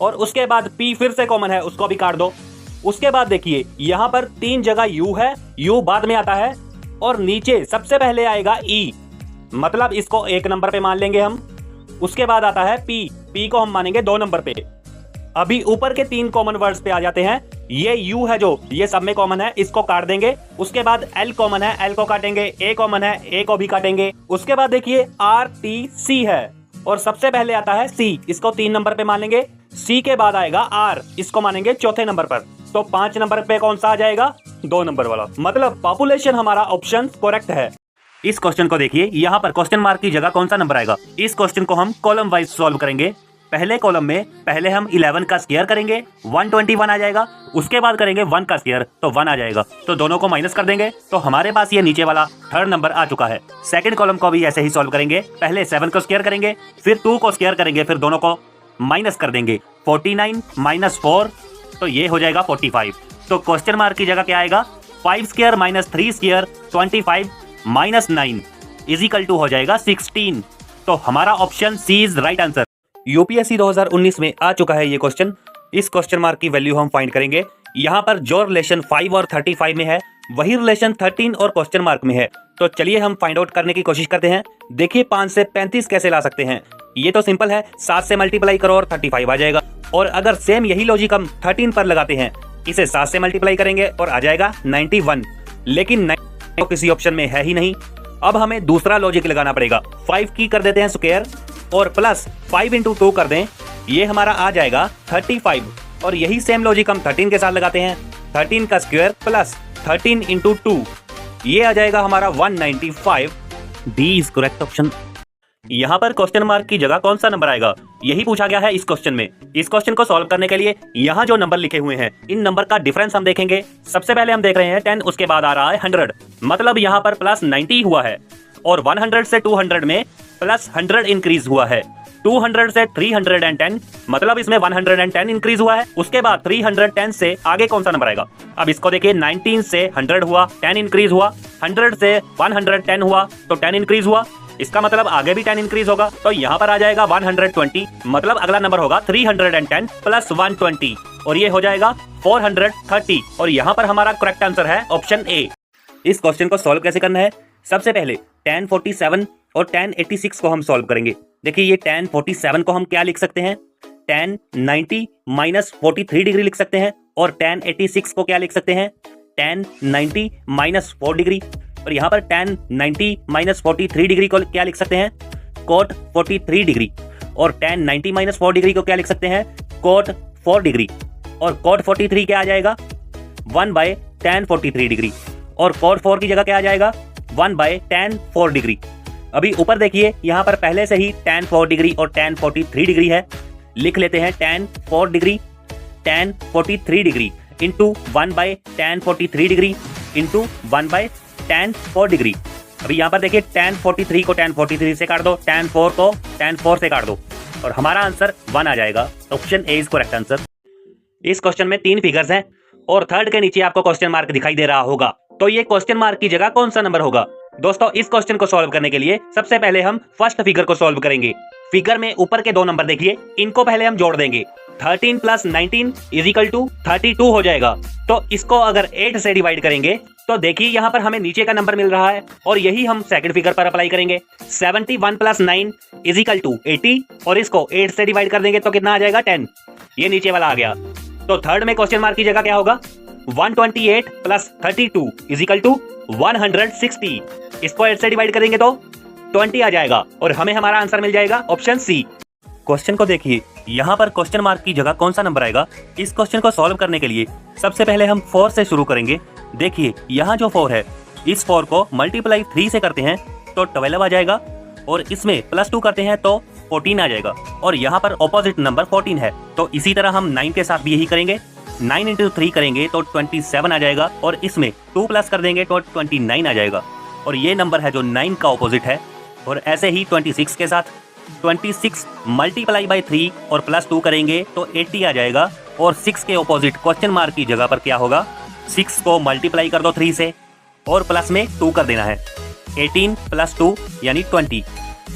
और उसके बाद P फिर से कॉमन है, उसको भी काट दो। उसके बाद देखिए यहाँ पर 3 जगह U है, U बाद में आता है और नीचे सबसे पहले आएगा E, मतलब इसको 1 नंबर पे मान लेंगे हम। उसके बाद आता है P को हम मानेंगे 2 नंबर पे। अभी ऊपर के 3 कॉमन वर्ड्स पे आ जाते हैं। ये U है जो ये सब में कॉमन है, इसको काट देंगे। उसके बाद L कॉमन है, L को काटेंगे। A कॉमन है, A को भी काटेंगे। उसके बाद देखिए RTC है और सबसे पहले आता है C, इसको 3 नंबर पे मान लेंगे। C के बाद आएगा R, इसको मानेंगे 4थे नंबर पर। तो 5 नंबर पे कौन सा आ जाएगा, 2 नंबर वाला। मतलब पॉपुलेशन हमारा ऑप्शन करेक्ट है। इस क्वेश्चन को देखिए, यहाँ पर क्वेश्चन मार्क की जगह कौन सा नंबर आएगा। इस क्वेश्चन को हम कॉलम वाइज सॉल्व करेंगे। पहले कॉलम में पहले हम 11 का स्क्वायर करेंगे, 121 आ जाएगा। उसके बाद करेंगे 1 का स्क्वायर तो 1 आ जाएगा, तो दोनों को माइनस कर देंगे तो हमारे पास ये नीचे वाला 3rd नंबर आ चुका है। सेकंड कॉलम को भी ऐसे ही सॉल्व करेंगे, पहले 7 को स्क्वायर करेंगे, फिर 2 को स्क्वायर करेंगे, फिर दोनों को माइनस कर देंगे। 49 माइनस 4 तो ये हो जाएगा 45। तो क्वेश्चन मार्क की जगह क्या आएगा, 5 square minus 3 square 25 minus 9 is equal to हो जाएगा 16। तो हमारा option C is right answer. UPSC 2019 में आ चुका है ये क्वेश्चन। इस क्वेश्चन मार्क की वैल्यू हम फाइंड करेंगे। यहाँ पर जो रिलेशन 5 और 35 में है वही रिलेशन 13 और क्वेश्चन मार्क में है। तो चलिए हम फाइंड आउट करने की कोशिश करते हैं। देखिए 5 से 35 कैसे ला सकते हैं, ये तो सिंपल है, 7 से मल्टीप्लाई करो और 35 आ जाएगा। और अगर सेम यही लॉजिक हम 13 पर लगाते हैं, इसे 7 से मल्टीप्लाई करेंगे और आ जाएगा 91, लेकिन तो किसी ऑप्शन में है ही नहीं। अब हमें दूसरा लॉजिक लगाना पड़ेगा। 5 की कर देते हैं स्क्वायर और प्लस 5 इंटू 2 कर दें, ये हमारा आ जाएगा 35। और यही सेम लॉजिक हम 13 के साथ लगाते हैं, 13 का स्क्वायर प्लस 13 इंटू 2, ये आ जाएगा हमारा 195। D is correct option. यहाँ पर क्वेश्चन मार्क की जगह कौन सा नंबर आएगा, यही पूछा गया है इस क्वेश्चन में। इस क्वेश्चन को सॉल्व करने के लिए यहाँ जो नंबर लिखे हुए हैं, इन नंबर का डिफरेंस हम देखेंगे। सबसे पहले हम देख रहे हैं 10, उसके बाद आ रहा है 100, मतलब यहाँ पर प्लस 90 हुआ है। और 100 से 200 में प्लस 100 इंक्रीज हुआ है। 200 से 310 मतलब इसमें 110 इंक्रीज हुआ है। उसके बाद 310 से आगे कौन सा नंबर आएगा। अब इसको देखिए, 19 से 100 हुआ, 10 इंक्रीज हुआ। 100 से 110 हुआ तो 10 इंक्रीज हुआ, इसका मतलब आगे भी 10 इंक्रीज होगा। तो यहाँ पर आ जाएगा 120, मतलब अगला नंबर होगा 310 प्लस 120 और ये हो जाएगा 430। और यहाँ पर हमारा करेक्ट आंसर है ऑप्शन ए। इस क्वेश्चन को सॉल्व कैसे करना है, सबसे पहले tan 47 और tan 86 को हम सॉल्व करेंगे। देखिए ये tan 47 को हम क्या लिख सकते हैं, tan 90 माइनस 43 डिग्री लिख सकते हैं। और tan 86 को क्या लिख सकते हैं, tan 90 माइनस 4 डिग्री। और यहाँ पर tan 90 माइनस 43 डिग्री को क्या लिख सकते हैं, cot 43 डिग्री। और tan 90 माइनस 4 डिग्री को क्या लिख सकते हैं, cot 4 डिग्री। और cot 43 क्या आ जाएगा, 1/tan 43 डिग्री। और cot 4 की जगह क्या आ जाएगा, 1/tan 4 डिग्री। अभी ऊपर देखिए, यहाँ पर पहले से ही tan 4 डिग्री और tan 43 डिग्री है, लिख लेते हैं tan 4 degree tan 43 degree into 1/tan 43 degree into 1/tan 4 degree. अभी यहाँ पर देखिए tan 43 को tan 43 से काट दो, tan 4 को tan 4 से काट दो और हमारा आंसर 1 आ जाएगा। Option A is correct answer. इस क्वेश्चन में 3 फिगर्स हैं और थर्ड के नीचे आपको क्वेश्चन मार्क दिखाई दे रहा होगा, तो ये क्वेश्चन मार्क की जगह कौन सा नंबर होगा। दोस्तों इस क्वेश्चन को सॉल्व करने के लिए सबसे पहले हम फर्स्ट फिगर को सॉल्व करेंगे। फिगर में ऊपर के 2 नंबर देखिए, इनको पहले हम जोड़ देंगे। 13 प्लस 19 इज इक्वल टू 32 हो जाएगा। तो इसको अगर 8 से डिवाइड करेंगे तो देखिए यहाँ पर हमें नीचे का नंबर मिल रहा है और यही हम सेकंड फिगर पर अप्लाई करेंगे। 71 प्लस 9 इज इक्वल टू 80 और इसको 8 से डिवाइड कर देंगे तो कितना आ जाएगा, 10। ये नीचे वाला आ गया। तो थर्ड में क्वेश्चन मार्क की जगह क्या होगा, 128 प्लस 32 इज इक्वल टू 160। इसको 8 से डिवाइड करेंगे तो 20 आ जाएगा और हमें हमारा आंसर मिल जाएगा ऑप्शन सी। क्वेश्चन को देखिए, यहाँ पर क्वेश्चन मार्क की जगह कौन सा नंबर आएगा। इस क्वेश्चन को सॉल्व करने के लिए सबसे पहले हम 4 से शुरू करेंगे। देखिए यहाँ जो 4 है, इस 4 को मल्टीप्लाई 3 से करते हैं तो 12 आ जाएगा, और इसमें +2 करते हैं तो 14 आ जाएगा, और यहाँ पर ऑपोजिट नंबर 14 है। तो इसी तरह हम 9 के साथ भी यही करेंगे। 9 × 3 करेंगे तो 27 आ जाएगा, और इसमें 2 प्लस कर देंगे तो 29 आ जाएगा, और ये नंबर है जो 9 का ऑपोजिट है। और ऐसे ही 26 के साथ 26 मल्टीप्लाई बाई 3 और +2 करेंगे तो 80 आ जाएगा, और 6 के ऑपोजिट क्वेश्चन मार्क की जगह पर क्या होगा, 6 को मल्टीप्लाई कर दो 3 से और प्लस में 2 कर देना है। 18 + 2 यानी 20।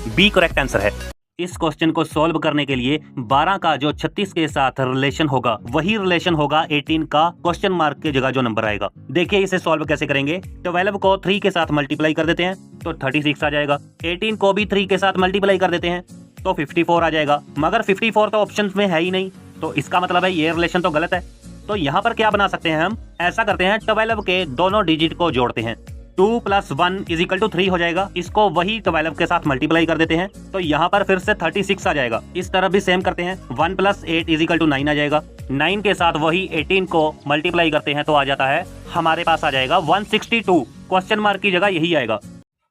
बी करेक्ट आंसर है। इस क्वेश्चन को सॉल्व करने के लिए 12 का जो 36 के साथ रिलेशन होगा वही रिलेशन होगा 18 का क्वेश्चन मार्क की जगह जो नंबर आएगा। देखिए इसे सॉल्व कैसे करेंगे। 12 को 3 के साथ मल्टीप्लाई कर देते हैं तो 36 आ जाएगा। 18 को भी 3 के साथ मल्टीप्लाई कर देते हैं तो 54 आ जाएगा, मगर 54 तो ऑप्शन में है ही नहीं, तो इसका मतलब है ये रिलेशन तो गलत है। तो यहाँ पर क्या बना सकते हैं हम, ऐसा करते हैं 12 के दोनों डिजिट को जोड़ते हैं। 2 + 1 = 3 हो जाएगा, इसको वही 12 के साथ मल्टीप्लाई कर देते हैं तो यहाँ पर फिर से 36 आ जाएगा। इस तरफ भी सेम करते हैं। 1 + 8 = 9 आ जाएगा। 9 के साथ वही 18 को मल्टीप्लाई करते हैं तो आ जाता है, हमारे पास आ जाएगा 162। क्वेश्चन मार्क की जगह यही आएगा।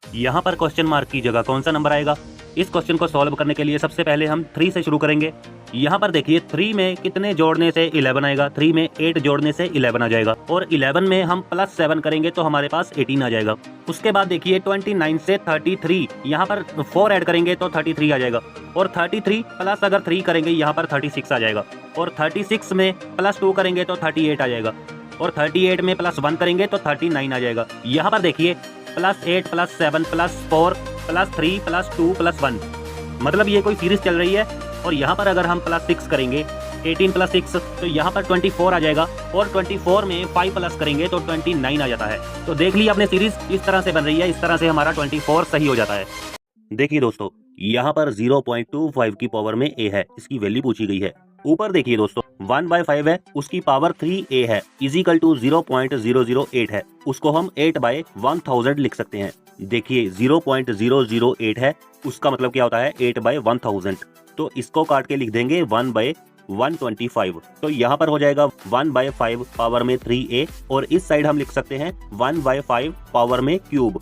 यहाँ पर क्वेश्चन मार्क की जगह कौन सा नंबर आएगा। इस क्वेश्चन को सॉल्व करने के लिए सबसे पहले हम 3 से शुरू करेंगे। यहाँ पर देखिए 3 में कितने जोड़ने से 11 आएगा, 3 में 8 जोड़ने से 11 आ जाएगा, और 11 में हम +7 करेंगे तो हमारे पास 18 आ जाएगा। उसके बाद देखिए 29 से 33, यहाँ पर 4 ऐड करेंगे तो 33 आ जाएगा, और 33 प्लस अगर 3 करेंगे यहाँ पर 36 आ जाएगा, और 36 में +2 करेंगे तो 38 आ जाएगा, और 38 में +1 करेंगे तो 39 आ जाएगा। यहाँ पर देखिए +8 +7 +4 +3 +2 +1, मतलब ये कोई सीरीज चल रही है। और यहाँ पर अगर हम +6 करेंगे 18 + 6 तो यहाँ पर 24 आ जाएगा, और 24 में 5 प्लस करेंगे तो 29 आ जाता है। तो देख लिया आपने, सीरीज इस तरह से बन रही है, इस तरह से हमारा 24 सही हो जाता है। देखिए दोस्तों, यहाँ पर 0.25 की पावर में a है, इसकी वैल्यू पूछी गई है। ऊपर देखिए दोस्तों 1/5 है, उसकी पावर 3a है, = 0.008 है, उसको हम 8/1000 लिख सकते हैं। देखिए 0.008 है, उसका मतलब क्या होता है 8/1000, तो इसको काट के लिख देंगे 1/125। तो यहाँ पर हो जाएगा 1/5 पावर में 3a, और इस साइड हम लिख सकते हैं 1/5 पावर में क्यूब।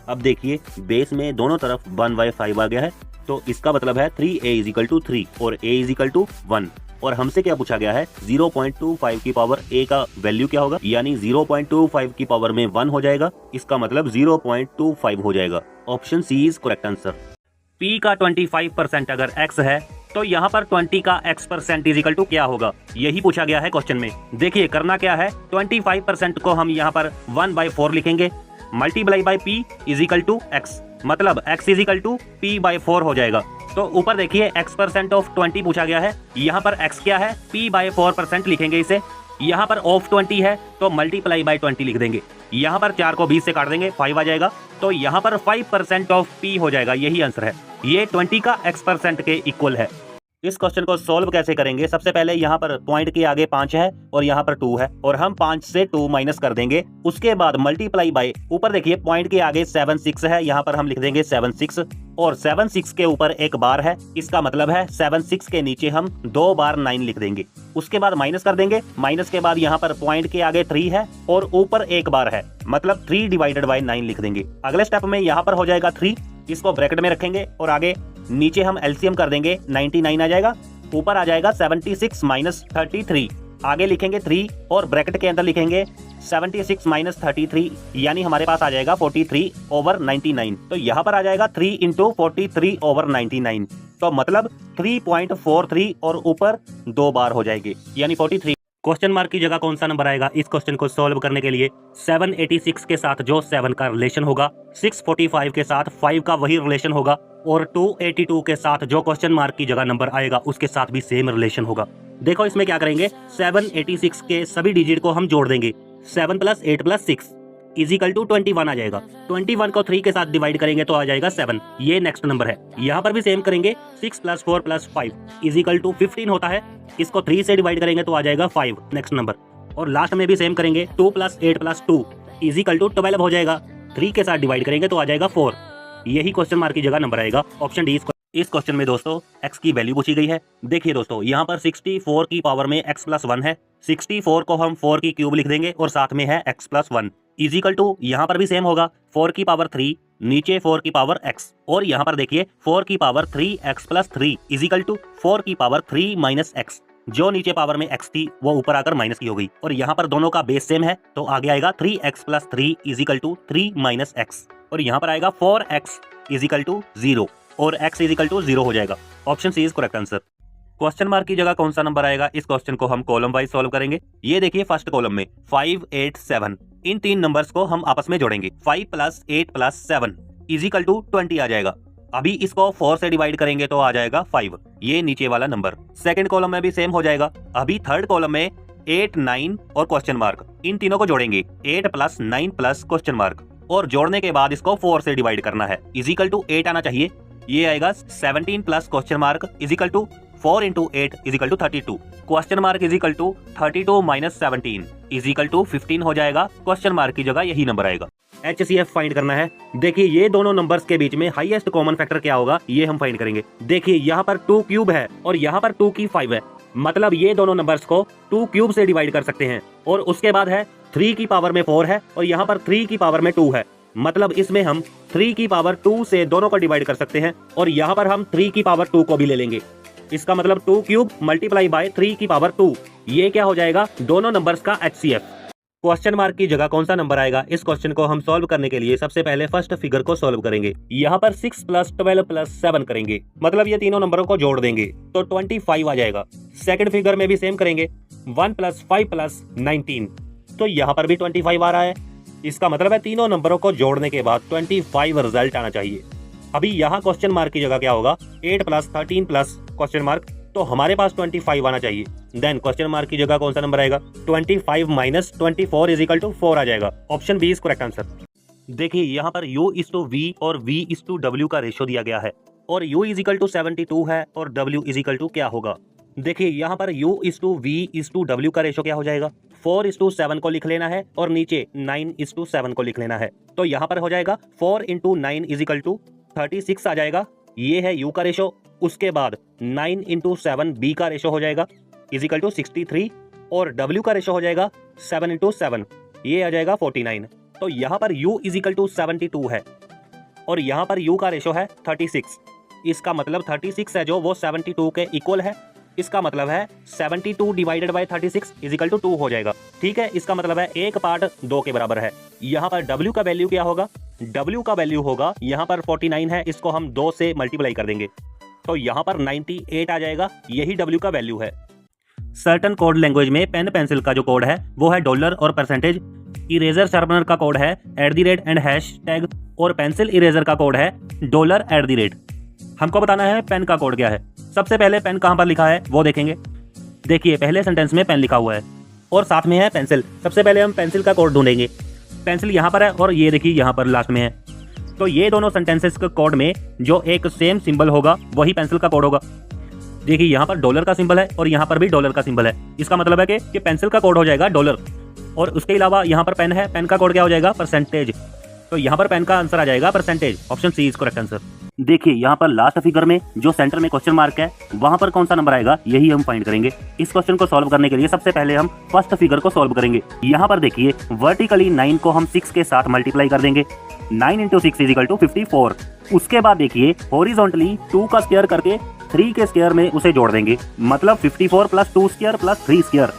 अब देखिए बेस में दोनों तरफ 1/5 आ गया है, तो इसका मतलब है 3a = 3 और a = 1। और हमसे क्या पूछा गया है, 0.25 की पावर a का वैल्यू क्या होगा, यानी 0.25 की पावर में 1 हो जाएगा, इसका मतलब 0.25 हो जाएगा। Option C is correct answer. p का 25% अगर x है तो यहाँ पर 20 का x% = क्या होगा, यही पूछा गया है क्वेश्चन में। देखिए करना क्या है, 25% को हम यहाँ पर 1/4 लिखेंगे, मल्टीप्लाई बाई p = x, मतलब x = p/4 हो जाएगा। तो ऊपर देखिए x% ऑफ 20 पूछा गया है, यहाँ पर x क्या है, p/4% लिखेंगे इसे। यहाँ पर ऑफ 20 है तो मल्टीप्लाई बाई 20 लिख देंगे। यहाँ पर 4 को 20 से काट देंगे, 5 आ जाएगा, तो यहाँ पर 5% ऑफ p हो जाएगा, यही आंसर है। ये 20 का x% के इक्वल है। इस क्वेश्चन को सॉल्व कैसे करेंगे, सबसे पहले यहाँ पर पॉइंट के आगे 5 है और यहाँ पर 2 है, और हम 5 से 2 माइनस कर देंगे। उसके बाद मल्टीप्लाई बाय, ऊपर देखिए पॉइंट के आगे 7 6 है, यहाँ पर हम लिख देंगे 7 6, और 7 6 के ऊपर एक बार है, इसका मतलब है 7 6 के नीचे हम 2 बार 9 लिख देंगे। उसके बाद माइनस कर देंगे, माइनस के बाद यहाँ पर पॉइंट के आगे 3 है और ऊपर एक बार है, मतलब 3/9 लिख देंगे। अगले स्टेप में यहाँ पर हो जाएगा 3, इसको ब्रैकेट में रखेंगे और आगे नीचे हम एलसीएम कर देंगे, 99 आ जाएगा, ऊपर आ जाएगा 76 - 33, आगे लिखेंगे 3 और ब्रैकेट के अंदर लिखेंगे 76 - 33, यानी हमारे पास आ जाएगा 43/99। तो यहाँ पर आ जाएगा 3 × 43/99, तो मतलब 3.43 और ऊपर 2 बार हो जाएगी, यानी 43। क्वेश्चन मार्क की जगह कौन सा नंबर आएगा। इस क्वेश्चन को सॉल्व करने के लिए 786 के साथ जो 7 का रिलेशन होगा, 645 के साथ 5 का वही रिलेशन होगा, और 282 के साथ जो क्वेश्चन मार्क की जगह नंबर आएगा उसके साथ भी सेम रिलेशन होगा। देखो इसमें क्या करेंगे, 786 के सभी डिजिट को हम जोड़ देंगे, 7 + 8 + 6 = 21 आ जाएगा। 21 को 3 के साथ डिवाइड करेंगे तो आ जाएगा 7, ये नेक्स्ट नंबर है। यहाँ पर भी सेम करेंगे, 6 + 4 + 5 = 15 होता है, इसको 3 से डिवाइड करेंगे तो आ जाएगा 5, नेक्स्ट नंबर। और लास्ट में भी सेम करेंगे, 2 + 8 + 2 = 12 हो जाएगा, 3 के साथ डिवाइड करेंगे तो आ जाएगा 4, यही क्वेश्चन मार्क की जगह नंबर आएगा। Option D. इस क्वेश्चन में दोस्तों x की वैल्यू पूछी गई है। देखिए दोस्तों, यहाँ पर 64 की पावर में x प्लस 1 है। 64 को हम 4 की क्यूब लिख देंगे और साथ में है x प्लस 1 इजिकल टू, यहाँ पर भी सेम होगा 4 की पावर 3 नीचे 4 की पावर x, और यहाँ पर देखिए 4 की power 3x plus 3 is equal to 4 की पावर 3 माइनस x। जो नीचे पावर में x थी वो ऊपर आकर माइनस की हो गई, और यहाँ पर दोनों का बेस सेम है तो आगे आएगा 3x plus 3 is equal to 3 minus x, और यहाँ पर आएगा 4x इजिकल टू 0 और x इजिकल टू 0 हो जाएगा। Option C is correct answer. Question mark की जगह कौन सा नंबर आएगा, इस क्वेश्चन को हम कॉलम वाइज सॉल्व करेंगे। ये देखिए फर्स्ट कॉलम में 5, 8, 7, इन तीन नंबर्स को हम आपस में जोड़ेंगे। 5 प्लस 8 प्लस 7 इजिकल टू 20 आ जाएगा। अभी इसको 4 से डिवाइड करेंगे तो आ जाएगा 5, ये नीचे वाला नंबर। सेकंड कॉलम में भी सेम हो जाएगा। अभी थर्ड कॉलम में 8, 9 और क्वेश्चन मार्क, इन तीनों को जोड़ेंगे। 8 प्लस 9 प्लस क्वेश्चन मार्क, और जोड़ने के बाद इसको 4 से डिवाइड करना है। इजिकल टू 8 आना चाहिए। ये आएगा 17 plus question mark is equal to 4 into 8 is equal to 32। Question mark is equal to 32 minus 17 is equal to 15 हो जाएगा। क्वेश्चन मार्क की जगह यही नंबर आएगा। HCF फाइंड करना है। देखिए ये दोनों नंबर्स के बीच में हाईएस्ट कॉमन फैक्टर क्या होगा, ये हम फाइंड करेंगे। देखिए यहाँ पर 2 क्यूब है और यहाँ पर 2 की 5 है, मतलब ये दोनों नंबर्स को 2 क्यूब से डिवाइड कर सकते हैं। और उसके बाद है 3 की पावर में 4 है और यहाँ पर 3 की पावर में 2 है, मतलब इसमें हम 3 की पावर 2 से दोनों को डिवाइड कर सकते हैं, और यहाँ पर हम 3 की पावर 2 को भी ले लेंगे। इसका मतलब 2 क्यूब मल्टीप्लाई बाय 3 की पावर 2, ये क्या हो जाएगा, दोनों नंबर्स का HCF। क्वेश्चन मार्क की जगह कौन सा नंबर आएगा, इस क्वेश्चन को हम सॉल्व करने के लिए सबसे पहले फर्स्ट फिगर को सॉल्व करेंगे। यहाँ पर 6 प्लस 12 प्लस 7 करेंगे, मतलब ये तीनों नंबरों को जोड़ देंगे तो 25 आ जाएगा। सेकंड फिगर में भी सेम करेंगे, 1 प्लस 5 प्लस 19, तो यहाँ पर भी 25 आ रहा है। इसका मतलब है तीनों नंबरों को जोड़ने के बाद 25 रिजल्ट आना चाहिए। अभी यहाँ क्वेश्चन मार्क की जगह क्या होगा, 8 प्लस 13 प्लस क्वेश्चन मार्क, तो हमारे पास 25 आना चाहिए। देन क्वेश्चन मार्क की जगह कौन सा नंबर आएगा, 25 माइनस 24 इजिकल टू 4 आ जाएगा। Option B is correct answer. देखिए यहाँ पर u इज टू v और v इज टू w का रेशियो दिया गया है, और u इजिकल टू 72 है और w इजिकल टू क्या होगा। देखिए यहाँ पर u is to v is to w का रेशियो क्या हो जाएगा, 4 इज टू 7 को लिख लेना है और नीचे 9 इज टू 7 को लिख लेना है। तो यहाँ पर हो जाएगा 4 इंटू 9 इजिकल टू 36 आ जाएगा, ये है u का रेशो। उसके बाद 9 इंटू 7 b का रेशो हो जाएगा इजिकल टू 63, और w का रेशो हो जाएगा 7 इंटू 7, ये आ जाएगा 49। तो यहाँ पर u इजिकल टू 72 है और यहाँ पर u का रेशो है 36। इसका मतलब 36 है जो वो 72 के इक्वल है। इसका मतलब है 72 डिवाइडेड बाय 36 इजिकल टू 2 हो जाएगा। ठीक है, इसका मतलब है एक पार्ट 2 के बराबर है। यहाँ पर w का वैल्यू क्या होगा, w का वैल्यू होगा, यहाँ पर 49 है, इसको हम 2 से मल्टीप्लाई कर देंगे तो यहाँ पर 98 आ जाएगा, यही w का वैल्यू है। सर्टन कोड लैंग्वेज में पेन पेंसिल का जो कोड है वो है डॉलर और परसेंटेज। इरेजर शार्पनर का कोड है @ एंड हैशटैग, और पेंसिल इरेजर का कोड है $@। हमको बताना है पेन का कोड क्या है। सबसे पहले पेन कहाँ पर लिखा है वो देखेंगे। देखिए पहले सेंटेंस में पेन लिखा हुआ है और साथ में है पेंसिल। सबसे पहले हम पेंसिल का कोड ढूंढेंगे। पेंसिल यहाँ पर है और ये देखिए यहाँ पर लास्ट में है, तो ये दोनों सेंटेंसेस के कोड में जो एक सेम सिंबल होगा वही पेंसिल का कोड होगा। देखिए यहाँ पर डॉलर का सिंबल है और यहाँ पर भी डॉलर का सिंबल है। इसका मतलब है कि पेंसिल का कोड हो जाएगा डॉलर, और उसके अलावा यहाँ पर पेन है, पेन का कोड क्या हो जाएगा, परसेंटेज। तो यहाँ पर पेन का आंसर आ जाएगा percentage. Option C is correct answer. देखिए यहाँ पर लास्ट फिगर में जो सेंटर में क्वेश्चन मार्क है वहां पर कौन सा नंबर आएगा, यही हम फाइंड करेंगे। इस क्वेश्चन को सॉल्व करने के लिए सबसे पहले हम फर्स्ट फिगर को सॉल्व करेंगे। यहाँ पर देखिए वर्टिकली 9 को हम 6 के साथ मल्टीप्लाई कर देंगे। 9 इंटू 6 इजिकल टू 54। उसके बाद देखिए हॉरिजॉन्टली 2 का स्क्वायर करके 3 के स्क्वायर में उसे जोड़ देंगे, मतलब 54 plus 2 square plus 3 square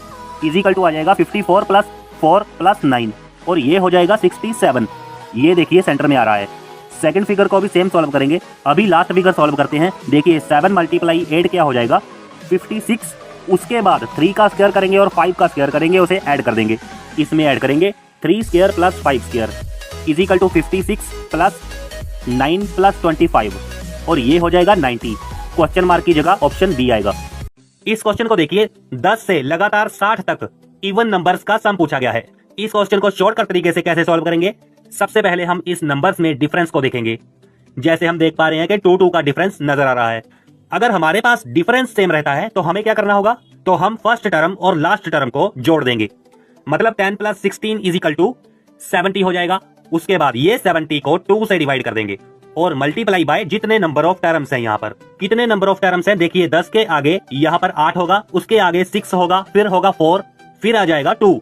is equal to आ जाएगा 54 प्लस 4 प्लस 9, और ये हो जाएगा 67। ये देखिए सेंटर में आ रहा है। सेकंड फिगर को भी सेम सॉल्व करेंगे। अभी लास्ट फिगर सॉल्व करते हैं। देखिए 7 मल्टीप्लाई 8 क्या हो जाएगा, 56। उसके बाद 3 का स्क्वायर करेंगे और 5 का स्क्वायर करेंगे, उसे ऐड कर देंगे। इसमें ऐड करेंगे 3 square plus 5 square is equal to 56 plus 9 plus 25, और ये हो जाएगा 90। क्वेश्चन मार्क की जगह ऑप्शन बी आएगा। इस क्वेश्चन को देखिए 10 से लगातार 60 तक इवन नंबर्स का सम पूछा गया है। इस क्वेश्चन को शॉर्टकट तरीके से कैसे सॉल्व करेंगे, सबसे पहले हम इस नंबर्स में डिफरेंस को देखेंगे। जैसे हम देख पा रहे हैं कि 2 का डिफरेंस नजर आ रहा है। अगर हमारे पास डिफरेंस सेम रहता है तो हमें क्या करना होगा, तो हम फर्स्ट टर्म और लास्ट टर्म को जोड़ देंगे, मतलब 10 प्लस 16 इजिकल टू 70 हो जाएगा। उसके बाद ये 70 को 2 से डिवाइड कर देंगे और मल्टीप्लाई बाय जितने नंबर ऑफ टर्म्स हैं। यहाँ पर कितने नंबर ऑफ टर्म्स हैं देखिए, 10 के आगे यहाँ पर 8 होगा, उसके आगे 6 होगा, फिर होगा 4, फिर आ जाएगा 2।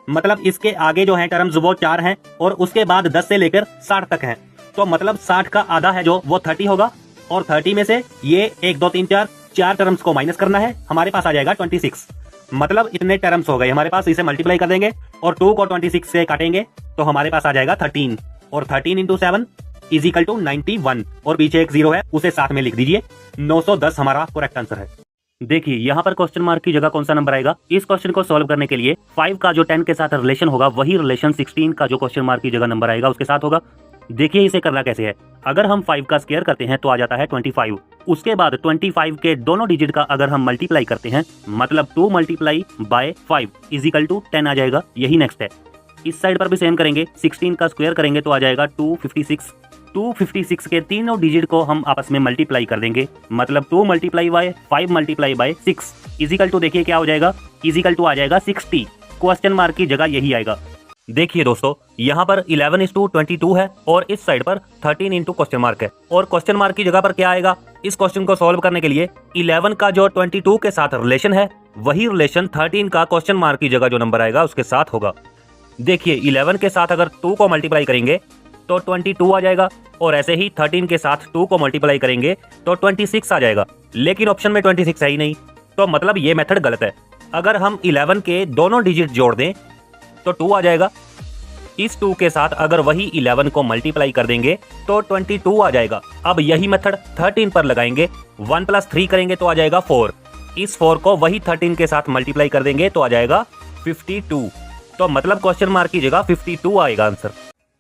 मतलब इसके आगे जो है टर्म्स वो 4 हैं और उसके बाद 10 से लेकर 60 तक हैं। तो मतलब 60 का आधा है जो वो 30 होगा और 30 में से ये 1 2 3 4 टर्म्स को माइनस करना है, हमारे पास आ जाएगा 26। मतलब इतने टर्म्स हो गए हमारे पास। इसे मल्टीप्लाई कर देंगे और 2 को 26 से काटेंगे तो हमारे पास आ जाएगा 13 और 13 इंटू 7 इज इक्वल टू 91 और पीछे एक 0 है उसे साथ में लिख दीजिए। 910 हमारा करेक्ट आंसर है। देखिए यहाँ पर क्वेश्चन मार्क की जगह कौन सा नंबर आएगा। इस क्वेश्चन को सॉल्व करने के लिए 5 का जो 10 के साथ रिलेशन होगा वही रिलेशन 16 का जो क्वेश्चन मार्क की जगह नंबर आएगा उसके साथ होगा। देखिए इसे करना कैसे है। अगर हम 5 का स्क्वायर करते हैं तो आ जाता है 25। उसके बाद 25 के दोनों डिजिट का अगर हम मल्टीप्लाई करते हैं मतलब 2 multiply by 5 is equal to 10 आ जाएगा। यही नेक्स्ट है। इस साइड पर भी सेम करेंगे, 16 का स्क्वायर करेंगे तो आ जाएगा 256। 256 के तीनों डिजिट को हम आपस में मल्टीप्लाई कर देंगे मतलब 2 multiply by 5 multiply by 6 is equal to देखिए क्या हो जाएगा, इजिकल टू आ जाएगा 60। क्वेश्चन मार्क की जगह यही आएगा। देखिए दोस्तों यहाँ पर 11:22 है और इस साइड पर 13 इंटू क्वेश्चन मार्क है और क्वेश्चन मार्क की जगह पर क्या आएगा। इस क्वेश्चन को सॉल्व करने के लिए 11 का जो 22 के साथ रिलेशन है वही रिलेशन 13 का क्वेश्चन मार्क की जगह जो नंबर आएगा उसके साथ होगा। देखिए 11 के साथ अगर 2 को मल्टीप्लाई करेंगे तो 22 आ जाएगा और ऐसे ही 13 के साथ 2 को मल्टीप्लाई करेंगे तो 26 आ जाएगा। लेकिन ऑप्शन में 26 है ही नहीं तो मतलब ये मेथड गलत है। अगर हम 11 के दोनों डिजिट जोड़ दें तो 2 आ जाएगा। इस 2 के साथ अगर वही 11 को मल्टीप्लाई कर देंगे तो 22 आ जाएगा। अब यही मेथड 13 पर लगाएंगे, 1 + 3 करेंगे तो आ जाएगा 4। इस 4 को वही 13 के साथ मल्टीप्लाई कर देंगे तो आ जाएगा 52। तो मतलब क्वेश्चन मार्क की जगह 52 आएगा आंसर।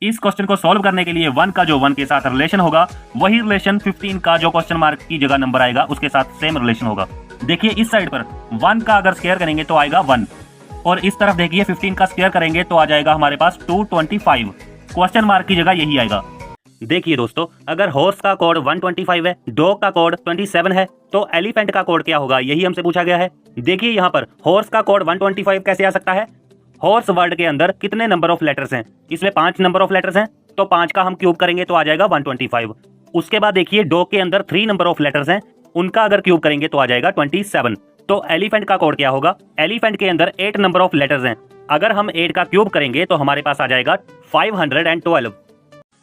इस क्वेश्चन को सॉल्व करने के लिए 1 का जो 1 के साथ रिलेशन होगा वही रिलेशन 15 का जो क्वेश्चन मार्क की जगह नंबर आएगा उसके साथ सेम रिलेशन होगा। देखिए इस साइड पर 1 का अगर स्क्वायर करेंगे तो आएगा 1 और इस तरफ देखिए 15 का स्क्वायर करेंगे तो आ जाएगा हमारे पास 225। क्वेश्चन मार्क की जगह यही आएगा। देखिए दोस्तों अगर हॉर्स का कोड 125 है, डॉग का कोड 27 है तो एलिफेंट का कोड क्या होगा यही हमसे पूछा गया है। देखिए यहाँ पर हॉर्स का कोड 125 कैसे आ सकता है। हॉर्स वर्ड के अंदर कितने नंबर ऑफ लेटर्स हैं, इसमें 5 नंबर ऑफ लेटर्स हैं तो 5 का हम क्यूब करेंगे तो आ जाएगा 125। उसके बाद देखिए डॉग के अंदर 3 नंबर ऑफ लेटर्स हैं, उनका अगर क्यूब करेंगे तो आ जाएगा 27। तो एलिफेंट का कोड क्या होगा। एलिफेंट के अंदर 8 नंबर ऑफ लेटर्स हैं, अगर हम 8 का क्यूब करेंगे तो हमारे पास आ जाएगा 512।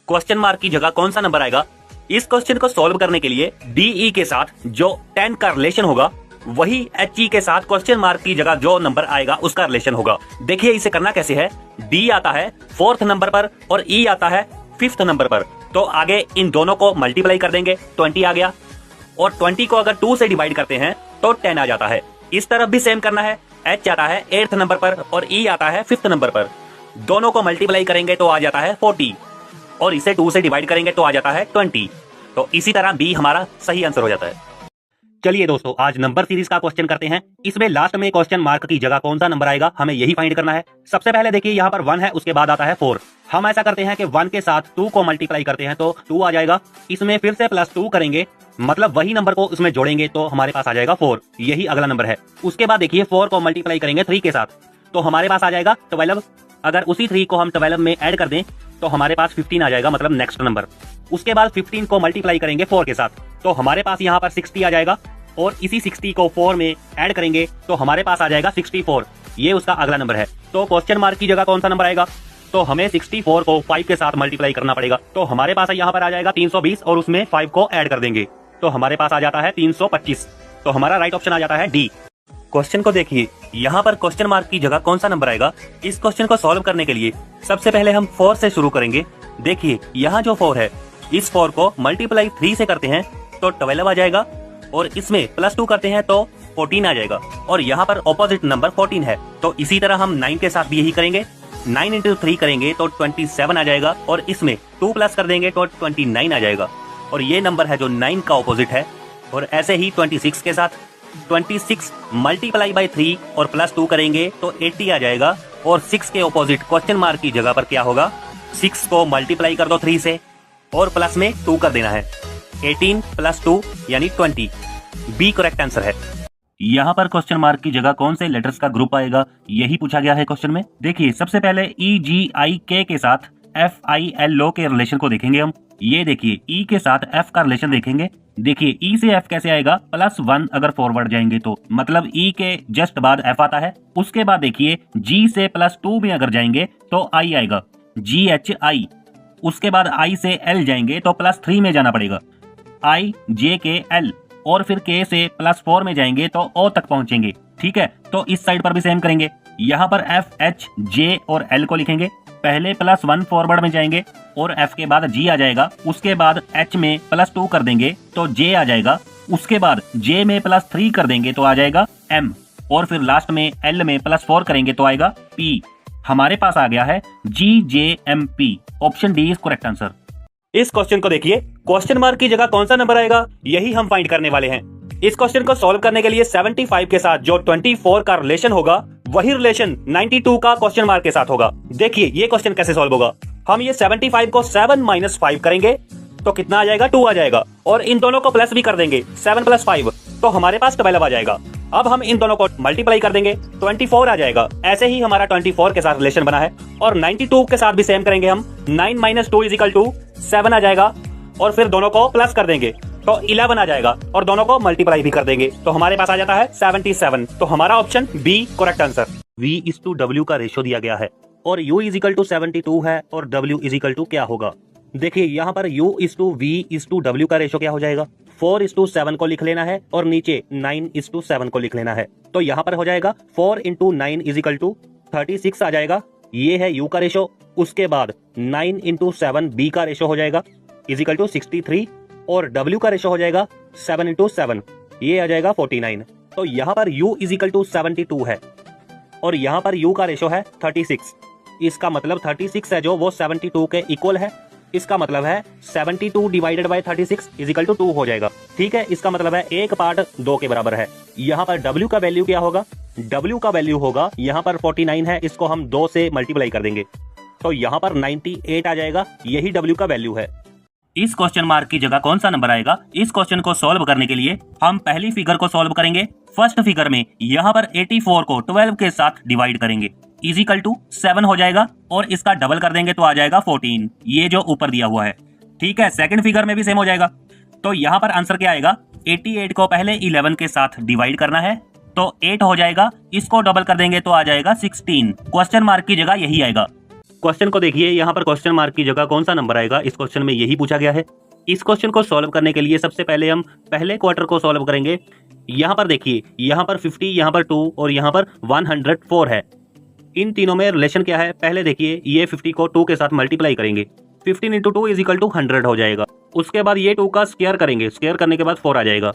क्वेश्चन मार्क की जगह कौन सा नंबर आएगा। इस क्वेश्चन को सॉल्व करने के लिए DE के साथ जो 10 का रिलेशन होगा वही HE के साथ क्वेश्चन मार्क की जगह जो नंबर आएगा उसका रिलेशन होगा। देखिए इसे करना कैसे है। D आता है 4th नंबर पर और E आता है 5th नंबर पर, तो आगे इन दोनों को मल्टीप्लाई कर देंगे, 20 आ गया और 20 को अगर 2 से डिवाइड करते हैं तो 10 आ जाता है। इस तरफ भी सेम करना है। H आता है 8th नंबर पर और E आता है 5th नंबर पर, दोनों को मल्टीप्लाई करेंगे तो आ जाता है 40 और इसे 2 से डिवाइड करेंगे तो आ जाता है 20। तो इसी तरह B हमारा सही आंसर हो जाता है। चलिए दोस्तों आज नंबर सीरीज का क्वेश्चन करते हैं। इसमें लास्ट में क्वेश्चन मार्क की जगह कौन सा नंबर आएगा हमें यही फाइंड करना है। सबसे पहले देखिए यहाँ पर 1 है, उसके बाद आता है 4। हम ऐसा करते हैं कि 1 के साथ 2 को मल्टीप्लाई करते हैं तो 2 आ जाएगा। इसमें फिर से +2 करेंगे मतलब वही नंबर को उसमें जोड़ेंगे तो हमारे पास आ जाएगा 4। यही अगला नंबर है। उसके बाद देखिए 4 को मल्टीप्लाई करेंगे 3 के साथ तो हमारे पास आ जाएगा 12। अगर उसी 3 को हम 12 में ऐड कर दें तो हमारे पास 15 आ जाएगा, मतलब नेक्स्ट नंबर। उसके बाद 15 को मल्टीप्लाई करेंगे 4 के साथ तो हमारे पास यहाँ पर 60 आ जाएगा और इसी 60 को 4 में ऐड करेंगे तो हमारे पास आ जाएगा 64। ये उसका अगला नंबर है। तो क्वेश्चन मार्क की जगह कौन सा नंबर आएगा। तो हमें 64 को 5 के साथ मल्टीप्लाई करना पड़ेगा तो हमारे पास यहाँ पर आ जाएगा 320 और उसमें 5 को ऐड कर देंगे तो हमारे पास आ जाता है 325। तो हमारा राइट ऑप्शन आ जाता है डी। क्वेश्चन को देखिए यहाँ पर क्वेश्चन मार्क की जगह कौन सा नंबर आएगा। इस क्वेश्चन को सॉल्व करने के लिए सबसे पहले हम 4 से शुरू करेंगे। देखिए यहाँ जो 4 है इस 4 को मल्टीप्लाई 3 से करते हैं तो 12 आ जाएगा और इसमें +2 करते हैं तो 14 आ जाएगा और यहाँ पर ऑपोजिट नंबर 14 है। तो इसी तरह हम 9 के साथ भी यही करेंगे। 9 × 3 करेंगे तो 27 आ जाएगा और इसमें 2 प्लस कर देंगे तो 29 आ जाएगा और ये नंबर है जो 9 का ऑपोजिट है। और ऐसे ही 26 के साथ 26 मल्टीप्लाई बाय 3 और +2 करेंगे तो 80 आ जाएगा और 6 के ऑपोजिट क्वेश्चन मार्क की जगह पर क्या होगा। 6 को मल्टीप्लाई कर दो 3 से और प्लस में 2 कर देना है। 18 + 2 यानी 20। बी करेक्ट आंसर है। यहाँ पर क्वेश्चन मार्क की जगह कौन से लेटर्स का ग्रुप आएगा यही पूछा गया है क्वेश्चन में। देखिए सबसे पहले EGIK के साथ FILO के रिलेशन को देखेंगे हम। ये देखिए ई के साथ एफ का रिलेशन देखेंगे। देखिए ई से एफ कैसे आएगा, +1 अगर फॉरवर्ड जाएंगे तो मतलब ई के जस्ट बाद एफ आता है। उसके बाद देखिए जी से +2 में अगर जाएंगे तो आई आएगा, GHI। उसके बाद आई से एल जाएंगे तो +3 में जाना पड़ेगा, IJKL। और फिर के से +4 में जाएंगे तो ओ तक पहुंचेंगे। ठीक है, तो इस साइड पर भी सेम करेंगे। यहाँ पर एफ, एच, जे और एल को लिखेंगे। पहले +1 फॉरवर्ड में जाएंगे और एफ के बाद जी आ जाएगा। उसके बाद एच में +2 कर देंगे तो जे आ जाएगा। उसके बाद जे में +3 कर देंगे तो आ जाएगा एम। और फिर लास्ट में एल में +4 करेंगे तो आएगा पी। हमारे पास आ गया है GJMP। Option D is correct answer. इस क्वेश्चन को देखिए, क्वेश्चन मार्क की जगह कौन सा नंबर आएगा यही हम फाइंड करने वाले हैं। इस क्वेश्चन को सॉल्व करने के लिए 75 के साथ जो 24 का रिलेशन होगा वही रिलेशन 92 का क्वेश्चन मार्क के साथ होगा। देखिए ये क्वेश्चन कैसे सॉल्व होगा। हम ये 75 को 7 - 5 करेंगे तो कितना आ जाएगा, 2 आ जाएगा। और इन दोनों को प्लस भी कर देंगे, 7 + 5 तो हमारे पास 12 आ जाएगा। अब हम इन दोनों को मल्टीप्लाई कर देंगे, 24 आ जाएगा। ऐसे ही हमारा 24 के साथ रिलेशन बना है। और 92 के साथ भी सेम करेंगे हम, 9 - 2 = 7 आ जाएगा। और फिर दोनों को प्लस कर देंगे तो 11 आ जाएगा और दोनों को मल्टीप्लाई भी कर देंगे तो हमारे पास आ जाता है 77। तो हमारा option B correct answer. V/W का रेशो दिया गया है और U = 72 है और W = क्या होगा। देखिए यहाँ पर U/V/W का रेशो क्या हो जाएगा, 4:7 को लिख लेना है और नीचे 9:7 को लिख लेना है। तो यहाँ पर हो जाएगा 4 × 9 = 36 आ जाएगा। ये है U का रेशो। उसके बाद 9 × 7 B का रेशो हो जाएगा = 63 और W का रेशो हो जाएगा 7 × 7, ये आ जाएगा 49। तो यहाँ पर U = 72 है और यहाँ पर U का रेशो है 36। इसका मतलब 36 है जो वो 72 के इक्वल है। इसका मतलब है 72 / 36 = 2 हो जाएगा। ठीक है, इसका मतलब है एक पार्ट 2 के बराबर है। यहाँ पर W का वैल्यू क्या होगा, W का वैल्यू होगा, यहाँ पर 49 है, इसको हम 2 से मल्टीप्लाई कर देंगे तो यहाँ पर 98 आ जाएगा। यही W का वैल्यू है। इस क्वेश्चन मार्क की जगह कौन सा नंबर आएगा। इस क्वेश्चन को सॉल्व करने के लिए हम पहली फिगर को सॉल्व करेंगे। फर्स्ट फिगर में यहाँ पर 84 को 12 के साथ डिवाइड करेंगे = 7 हो जाएगा और इसका डबल कर देंगे तो आ जाएगा 14, ये जो ऊपर दिया हुआ है। ठीक है, सेकंड फिगर में भी सेम हो जाएगा। तो यहाँ पर आंसर क्या आएगा, 88 को पहले 11 के साथ डिवाइड करना है तो 8 हो जाएगा, इसको डबल कर देंगे तो आ जाएगा 16। क्वेश्चन मार्क की जगह यही आएगा। क्वेश्चन को देखिए, यहाँ पर क्वेश्चन मार्क की जगह कौन सा नंबर आएगा, इस क्वेश्चन में यही पूछा गया है। इस क्वेश्चन को सॉल्व करने के लिए सबसे पहले हम पहले क्वार्टर को सॉल्व करेंगे। यहाँ पर देखिए, यहाँ पर 50, यहाँ पर 2 और यहाँ पर 104 है। इन तीनों में रिलेशन क्या है, पहले देखिए ये 50 को 2 के साथ मल्टीप्लाई करेंगे, 15 × 2 = 100 हो जाएगा। उसके बाद ये 2 का स्क्वायर करेंगे, स्क्वायर करने के बाद 4 आ जाएगा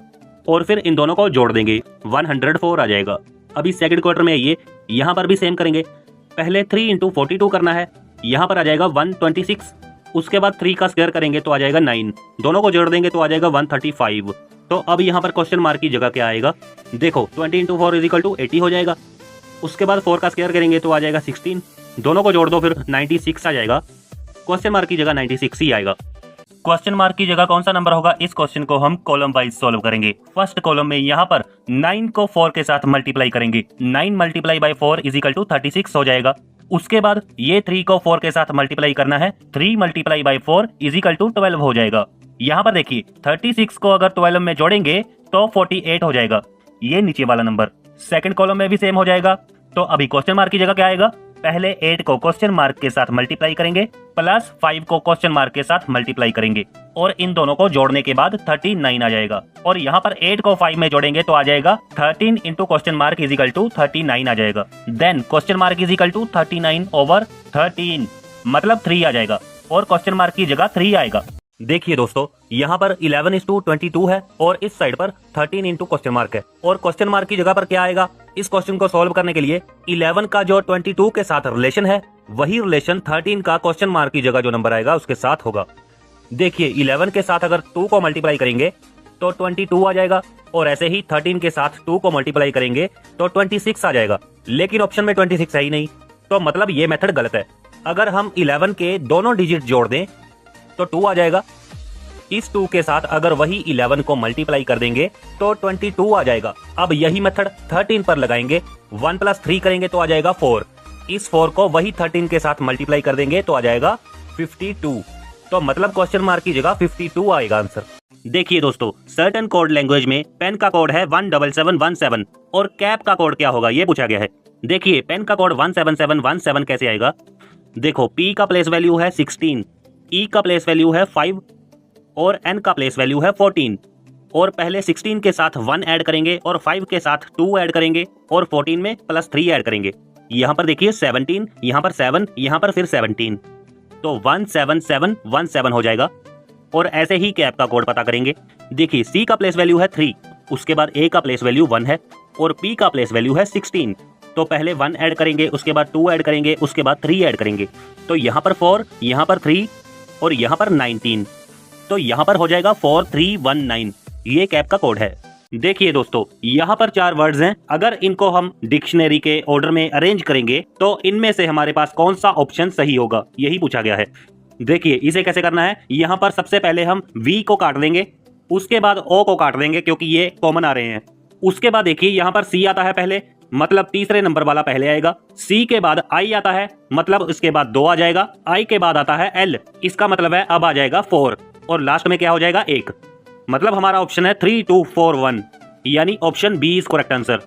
और फिर इन दोनों को जोड़ देंगे, 104 आ जाएगा। अभी सेकंड क्वार्टर में ये यहाँ पर भी सेम करेंगे, पहले 3 × 42 करना है, यहाँ पर आ जाएगा 126। उसके बाद 3 का स्क्वायर करेंगे तो आ जाएगा 9, दोनों को जोड़ देंगे तो आ जाएगा 135। तो अब यहाँ पर क्वेश्चन मार्क की जगह क्या आएगा, देखो 20 × 4 = 80 हो जाएगा। उसके बाद 4 का स्क्वायर करेंगे तो आ जाएगा 16, दोनों को जोड़ दो फिर 96 आ जाएगा। क्वेश्चन मार्क की जगह 96 ही आएगा। क्वेश्चन मार्क की जगह कौन सा नंबर होगा, इस क्वेश्चन को हम कॉलम वाइज सॉल्व करेंगे। फर्स्ट कॉलम में यहाँ पर 9 को 4 के साथ मल्टीप्लाई करेंगे, 9 × 4 = 36 हो जाएगा। उसके बाद ये 3 को 4 के साथ मल्टीप्लाई करना है, 3 × 4 = 12 हो जाएगा। यहाँ पर देखिए 36 को अगर 12 में जोड़ेंगे तो 48 हो जाएगा, ये नीचे वाला नंबर। सेकंड कॉलम में भी सेम हो जाएगा। तो अभी क्वेश्चन मार्क की जगह क्या आएगा, पहले 8 को क्वेश्चन मार्क के साथ मल्टीप्लाई करेंगे प्लस 5 को क्वेश्चन मार्क के साथ मल्टीप्लाई करेंगे और इन दोनों को जोड़ने के बाद 39 आ जाएगा। और यहाँ पर 8 को 5 में जोड़ेंगे तो आ जाएगा 13 × क्वेश्चन मार्क = 39 आ जाएगा। देन क्वेश्चन मार्क = 39/13 मतलब 3 आ जाएगा और क्वेश्चन मार्क की जगह 3 आएगा। देखिए दोस्तों, यहाँ पर 11:22 है और इस साइड पर 13 × क्वेश्चन मार्क है और क्वेश्चन मार्क की जगह पर क्या आएगा। इस क्वेश्चन को सॉल्व करने के लिए 11 का जो 22 के साथ रिलेशन है वही रिलेशन 13 का क्वेश्चन मार्क की जगह जो नंबर आएगा उसके साथ होगा। देखिए 11 के साथ अगर 2 को मल्टीप्लाई करेंगे तो 22 आ जाएगा और ऐसे ही 13 के साथ 2 को मल्टीप्लाई करेंगे तो 26 आ जाएगा, लेकिन ऑप्शन में 26 है ही नहीं, तो मतलब ये मेथड गलत है। अगर हम 11 के दोनों डिजिट जोड़ दें तो 2 आ जाएगा, इस 2 के साथ अगर वही 11 को मल्टीप्लाई कर देंगे तो 22 आ जाएगा। अब यही मेथड 13 पर लगाएंगे, 1 + 3 करेंगे तो आ जाएगा 4, इस 4 को वही 13 के साथ मल्टीप्लाई कर देंगे तो आ जाएगा 52। तो मतलब क्वेश्चन मार्क की जगह 52 आएगा आंसर। देखिए दोस्तों, सर्टेन कोड लैंग्वेज में पेन का कोड है 17717 और कैप का कोड क्या होगा ये पूछा गया है। देखिए पेन का कोड 17717 कैसे आएगा। देखो P का प्लेस वैल्यू है 16, E का प्लेस वैल्यू है 5 और N का प्लेस वैल्यू है 14 और पहले 16 के साथ 1 ऐड करेंगे और 5 के साथ 2 ऐड करेंगे और 14 में +3 ऐड करेंगे। यहाँ पर देखिए 17, यहाँ पर 7, यहाँ पर फिर 17, तो 17717 हो जाएगा। और ऐसे ही कैप का कोड पता करेंगे। देखिए C का प्लेस वैल्यू है 3, उसके बाद A का प्लेस वैल्यू 1 है और P का प्लेस वैल्यू है 16, तो पहले 1 ऐड करेंगे, उसके बाद 2 ऐड करेंगे, उसके बाद 3 ऐड करेंगे, तो यहाँ पर 4, यहाँ पर 3 और यहाँ पर 19, तो यहाँ पर हो जाएगा 4319। ये कैप का कोड है। देखिए दोस्तों, यहाँ पर 4 वर्ड्स हैं, अगर इनको हम डिक्शनरी के ऑर्डर में अरेंज करेंगे तो इनमें से हमारे पास कौन सा ऑप्शन सही होगा यही पूछा गया है। देखिए इसे कैसे करना है। यहाँ पर सबसे पहले हम V को काट देंगे, उसके बाद O को काट देंगे क्योंकि ये कॉमन आ रहे हैं। उसके बाद देखिए यहाँ पर C आता है पहले, मतलब तीसरे नंबर वाला पहले आएगा। C के बाद I आता है, मतलब इसके बाद 2 आ जाएगा। I के बाद आता है L, इसका मतलब है अब आ जाएगा 4 और लास्ट में क्या हो जाएगा 1। मतलब हमारा ऑप्शन है 3241, यानी option B is correct answer.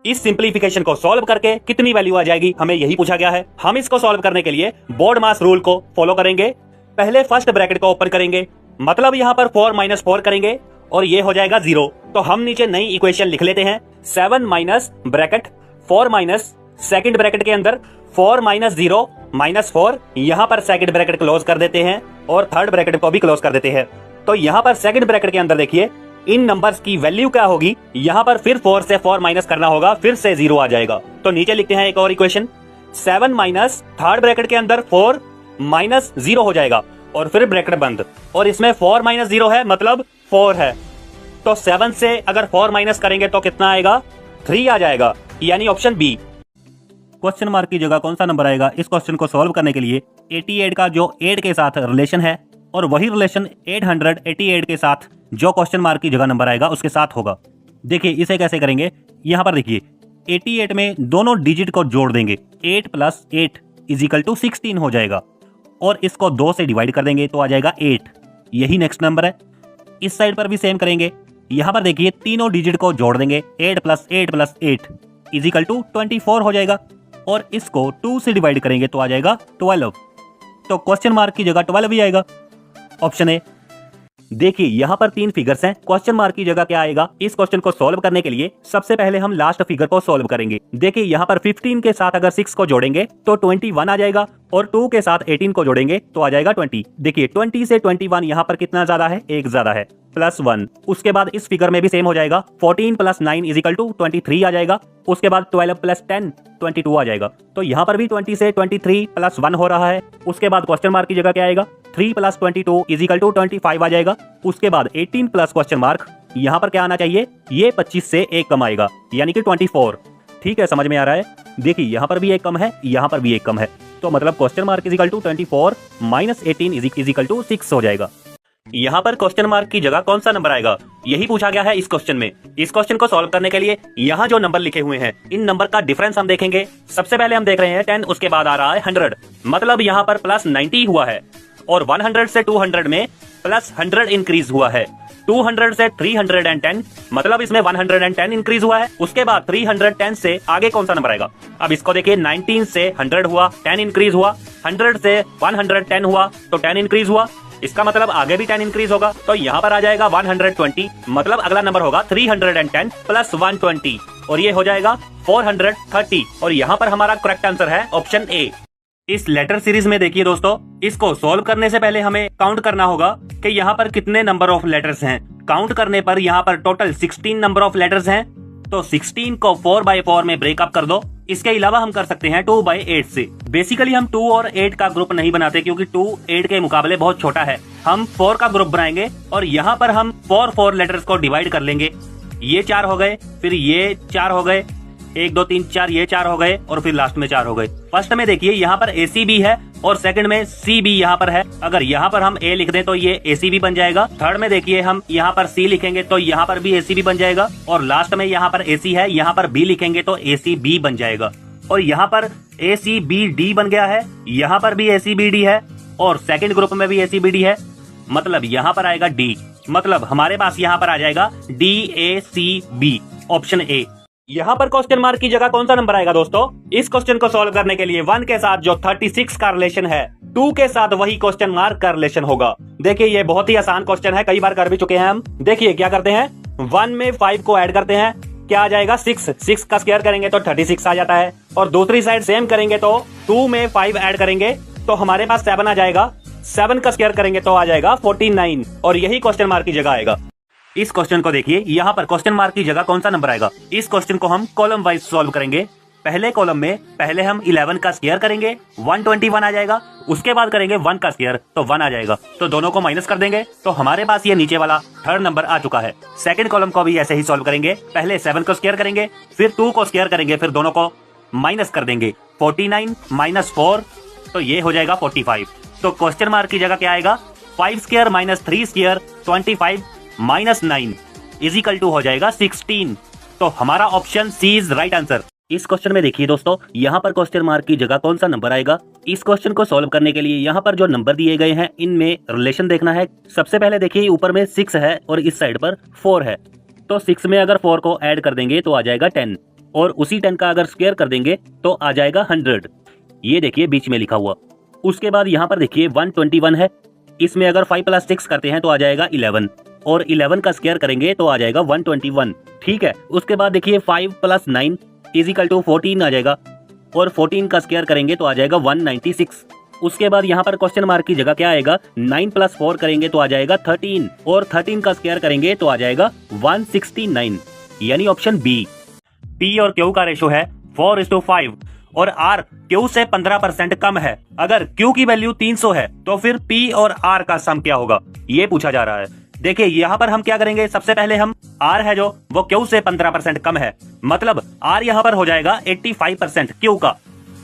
इस सिंप्लीफिकेशन को सॉल्व करके कितनी वैल्यू आ जाएगी हमें यही पूछा गया है। हम इसको सॉल्व करने के लिए बोर्ड मास रूल को फॉलो करेंगे। पहले फर्स्ट ब्रैकेट को ओपन करेंगे, मतलब यहाँ पर 4 - 4 करेंगे और ये हो जाएगा 0। तो हम नीचे नई इक्वेशन लिख लेते हैं। 7 minus bracket 4 minus second bracket के अंदर 4 - 0 -4, यहाँ पर सेकंड ब्रैकेट क्लोज कर देते हैं और थर्ड ब्रैकेट को भी क्लोज कर देते हैं। तो यहाँ पर सेकंड ब्रैकेट के अंदर देखिए इन नंबर्स की वैल्यू क्या होगी। यहाँ पर फिर 4 से 4 माइनस करना होगा, फिर से 0 आ जाएगा। तो नीचे लिखते हैं एक और इक्वेशन। 7 माइनस थर्ड ब्रैकेट के अंदर 4 माइनस 0 हो जाएगा और फिर ब्रैकेट बंद, और इसमें 4 - 0 है मतलब 4 है। तो 7 से अगर 4 माइनस करेंगे तो कितना आएगा, 3 आ जाएगा, यानी ऑप्शन बी। क्वेश्चन मार्क की जगह कौन सा नंबर आएगा। इस क्वेश्चन को सॉल्व करने के लिए 88 का जो 8 के साथ रिलेशन है और वही रिलेशन 888 के साथ जो क्वेश्चन मार्क की जगह नंबर आएगा उसके साथ होगा। देखिए इसे कैसे करेंगे। यहाँ पर देखिए 88 में दोनों डिजिट को जोड़ देंगे, 8 + 8 = 16 हो जाएगा और इसको 2 से डिवाइड कर देंगे तो आ जाएगा 8। यही नेक्स्ट नंबर है। इस साइड पर भी सेम करेंगे। यहाँ पर देखिए तीनों डिजिट को जोड़ देंगे, 8 + 8 + 8 = 24 हो जाएगा और इसको 2 से डिवाइड करेंगे तो आ जाएगा 12। तो क्वेश्चन मार्क की जगह 12 भी आएगा, ऑप्शन ए। देखिए यहाँ पर 3 फिगर्स हैं, क्वेश्चन मार्क की जगह क्या आएगा। इस क्वेश्चन को सॉल्व करने के लिए सबसे पहले हम लास्ट फिगर को सॉल्व करेंगे। देखिए यहाँ पर 15 के साथ अगर 6 को जोड़ेंगे तो 21 आ जाएगा और 2 के साथ 18 को जोड़ेंगे तो आ जाएगा 20। देखिए 20 से 21 यहाँ पर कितना ज्यादा है, 1 ज्यादा है, +1। उसके बाद इस फिगर में भी सेम हो जाएगा, 14 + 9 = 23 आ जाएगा। उसके बाद 12 + 10 22 आ जाएगा। तो यहाँ पर भी 20 से 23 + 1 हो रहा है। उसके बाद क्वेश्चन मार्क की जगह क्या आएगा, 3 + 22 = 25 आ जाएगा। उसके बाद 18 प्लस क्वेश्चन मार्क, यहाँ पर क्या आना चाहिए, ये 25 से 1 कम आएगा, यानी कि 24। ठीक है, समझ में आ रहा है। देखिए यहाँ पर भी 1 कम है, यहाँ पर भी 1 कम है, तो मतलब क्वेश्चन मार्क = 24 - 18 = 6 हो जाएगा। यहाँ पर क्वेश्चन मार्क की जगह कौन सा नंबर आएगा यही पूछा गया है इस क्वेश्चन में। इस क्वेश्चन को सॉल्व करने के लिए यहाँ जो नंबर लिखे हुए हैं इन नंबर का डिफरेंस हम देखेंगे। सबसे पहले हम देख रहे हैं 10, उसके बाद आ रहा है 100, मतलब यहाँ पर +90 हुआ है और 100 से 200 में +100 इंक्रीज हुआ है। 200 से 310 मतलब इसमें 110 इंक्रीज हुआ है। उसके बाद 310 से आगे कौन सा नंबर आएगा। अब इसको देखिए, 19 से 100 हुआ, 10 इंक्रीज हुआ, 100 से 110 हुआ तो 10 इंक्रीज हुआ, इसका मतलब आगे भी 10 इंक्रीज होगा। तो यहाँ पर आ जाएगा 120, मतलब अगला नंबर होगा 310 + 120 और ये हो जाएगा 430 और यहाँ पर हमारा करेक्ट आंसर है ऑप्शन ए। इस लेटर सीरीज में देखिए दोस्तों, इसको सॉल्व करने से पहले हमें काउंट करना होगा कि यहाँ पर कितने नंबर ऑफ लेटर्स हैं। काउंट करने पर यहाँ पर टोटल 16 नंबर ऑफ लेटर्स हैं, तो 16 को 4/4 में ब्रेकअप कर दो। इसके अलावा हम कर सकते हैं 2/8 से। बेसिकली हम 2 और 8 का ग्रुप नहीं बनाते क्योंकि 2 8 के मुकाबले बहुत छोटा है। हम 4 का ग्रुप बनाएंगे और यहाँ पर हम 4 लेटर्स को डिवाइड कर लेंगे। ये 4 हो गए, फिर ये 4 हो गए, 1 2 3 4 ये 4 हो गए और फिर लास्ट में 4 हो गए। फर्स्ट में देखिए यहाँ पर ACB है और सेकंड में CB यहाँ पर है। अगर यहाँ पर हम A लिख दें तो ये ACB बन जाएगा। थर्ड में देखिए हम यहाँ पर C लिखेंगे तो यहाँ पर भी ACB बन जाएगा और लास्ट में यहाँ पर AC है, यहाँ पर B लिखेंगे तो ACB बन जाएगा। और यहाँ पर ACBD बन गया है, यहाँ पर भी ACBD है और सेकंड ग्रुप में भी ACBD है, मतलब यहाँ पर आएगा D। मतलब हमारे पास यहाँ पर आ जाएगा DACB, ऑप्शन ए। यहाँ पर क्वेश्चन मार्क की जगह कौन सा नंबर आएगा दोस्तों? इस क्वेश्चन को सॉल्व करने के लिए 1 के साथ जो 36 का रिलेशन है, 2 के साथ वही क्वेश्चन मार्क का रिलेशन होगा। देखिए ये बहुत ही आसान क्वेश्चन है, कई बार कर भी चुके हैं हम। देखिए क्या करते हैं, 1 में 5 को ऐड करते हैं, क्या आ जाएगा 6 का स्क्वायर करेंगे तो 36 आ जाता है। और दूसरी साइड सेम करेंगे तो 2 में 5 ऐड करेंगे तो हमारे पास 7 आ जाएगा, 7 का स्क्वायर करेंगे तो आ जाएगा 49, और यही क्वेश्चन मार्क की जगह आएगा। इस क्वेश्चन को देखिए, यहाँ पर क्वेश्चन मार्क की जगह कौन सा नंबर आएगा? इस क्वेश्चन को हम कॉलम वाइज सॉल्व करेंगे। पहले कॉलम में पहले हम 11 का स्क्वायर करेंगे, 121 आ जाएगा। उसके बाद करेंगे 1 का स्क्वायर तो 1 आ जाएगा, तो दोनों को माइनस कर देंगे तो हमारे पास ये नीचे वाला थर्ड नंबर आ चुका है। सेकंड कॉलम को भी ऐसे ही सॉल्व करेंगे, पहले 7 को स्क्वायर करेंगे, फिर 2 को स्क्वायर करेंगे, फिर दोनों को माइनस कर देंगे। 49 माइनस 4 तो ये हो जाएगा 45। तो क्वेश्चन मार्क की जगह क्या आएगा? 5 square minus 3 square 25 minus 9 is equal to हो जाएगा 16। तो हमारा option C is right answer. इस क्वेश्चन में देखिए दोस्तों, यहाँ पर क्वेश्चन मार्क की जगह कौन सा नंबर आएगा? इस क्वेश्चन को सॉल्व करने के लिए यहाँ पर जो नंबर दिए गए हैं इनमें रिलेशन देखना है। सबसे पहले देखिए ऊपर में 6 है और इस साइड पर 4 है, तो 6 में अगर 4 को ऐड कर देंगे तो आ जाएगा 10, और उसी 10 का अगर स्क्वायर कर देंगे तो आ जाएगा 100। ये देखिए बीच में लिखा हुआ। उसके बाद यहाँ पर देखिए 121 है, इसमें अगर 5 + 6 करते हैं तो आ जाएगा 11, और 11 का स्क्वायर करेंगे तो आ जाएगा 121। ठीक है, उसके बाद देखिए 5 + 9 इजिकल टू 14 आ जाएगा, और 14 का स्क्वायर करेंगे तो आ जाएगा 196। उसके बाद यहाँ पर क्वेश्चन मार्क की जगह क्या आएगा? 9 + 4 करेंगे तो आ जाएगा 13, और 13 का स्क्वायर करेंगे तो आ जाएगा 169, यानी ऑप्शन बी। P और Q का रेशो है 4:5, और R Q से 15% कम है। अगर Q की वैल्यू 300 है तो फिर P और R का सम क्या होगा, ये पूछा जा रहा है। देखिए यहाँ पर हम क्या करेंगे, सबसे पहले हम R है जो वो Q से 15% कम है, मतलब R यहाँ पर हो जाएगा 85% Q का,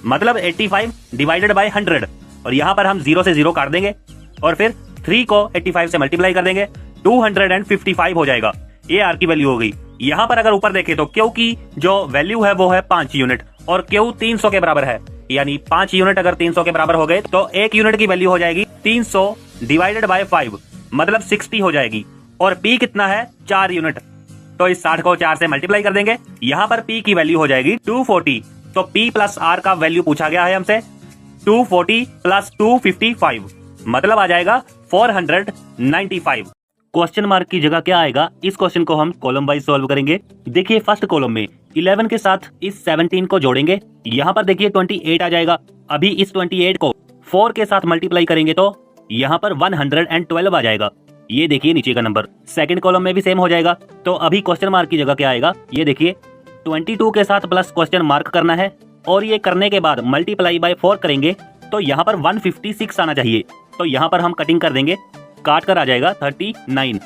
मतलब 85 डिवाइडेड बाय 100, और यहाँ पर हम 0 से 0 काट देंगे और फिर 3 को 85 से मल्टीप्लाई कर देंगे, 255 हो जाएगा। ये R की वैल्यू हो गई। यहाँ पर अगर ऊपर देखें तो Q की जो वैल्यू है वो है 5 यूनिट, और Q 300 के बराबर है, यानी 5 यूनिट अगर 300 के बराबर हो गए तो 1 यूनिट की वैल्यू हो जाएगी 300 डिवाइडेड बाय 5, मतलब 60 हो जाएगी। और P कितना है? 4 यूनिट, तो इस 60 को 4 से मल्टीप्लाई कर देंगे, यहाँ पर P की वैल्यू हो जाएगी 240। तो P + R का वैल्यू पूछा गया है हमसे, 240 + 255, मतलब आ जाएगा 495। क्वेश्चन मार्क की जगह क्या आएगा? इस क्वेश्चन को हम कॉलम वाइज सॉल्व करेंगे। देखिए फर्स्ट कॉलम में 11 के साथ इस 17 को जोड़ेंगे, यहाँ पर देखिए 28 आ जाएगा। अभी इस 28 को 4 के साथ मल्टीप्लाई करेंगे तो यहाँ पर 112 आ जाएगा। ये देखिए नीचे का नंबर। सेकंड कॉलम में भी सेम हो जाएगा। तो अभी क्वेश्चन मार्क की जगह क्या आएगा? ये देखिए 22 के साथ प्लस क्वेश्चन मार्क करना है, और ये करने के बाद मल्टीप्लाई बाय 4 करेंगे तो यहाँ पर 156 आना चाहिए। तो यहाँ पर हम कटिंग कर देंगे, काट कर आ जाएगा 39।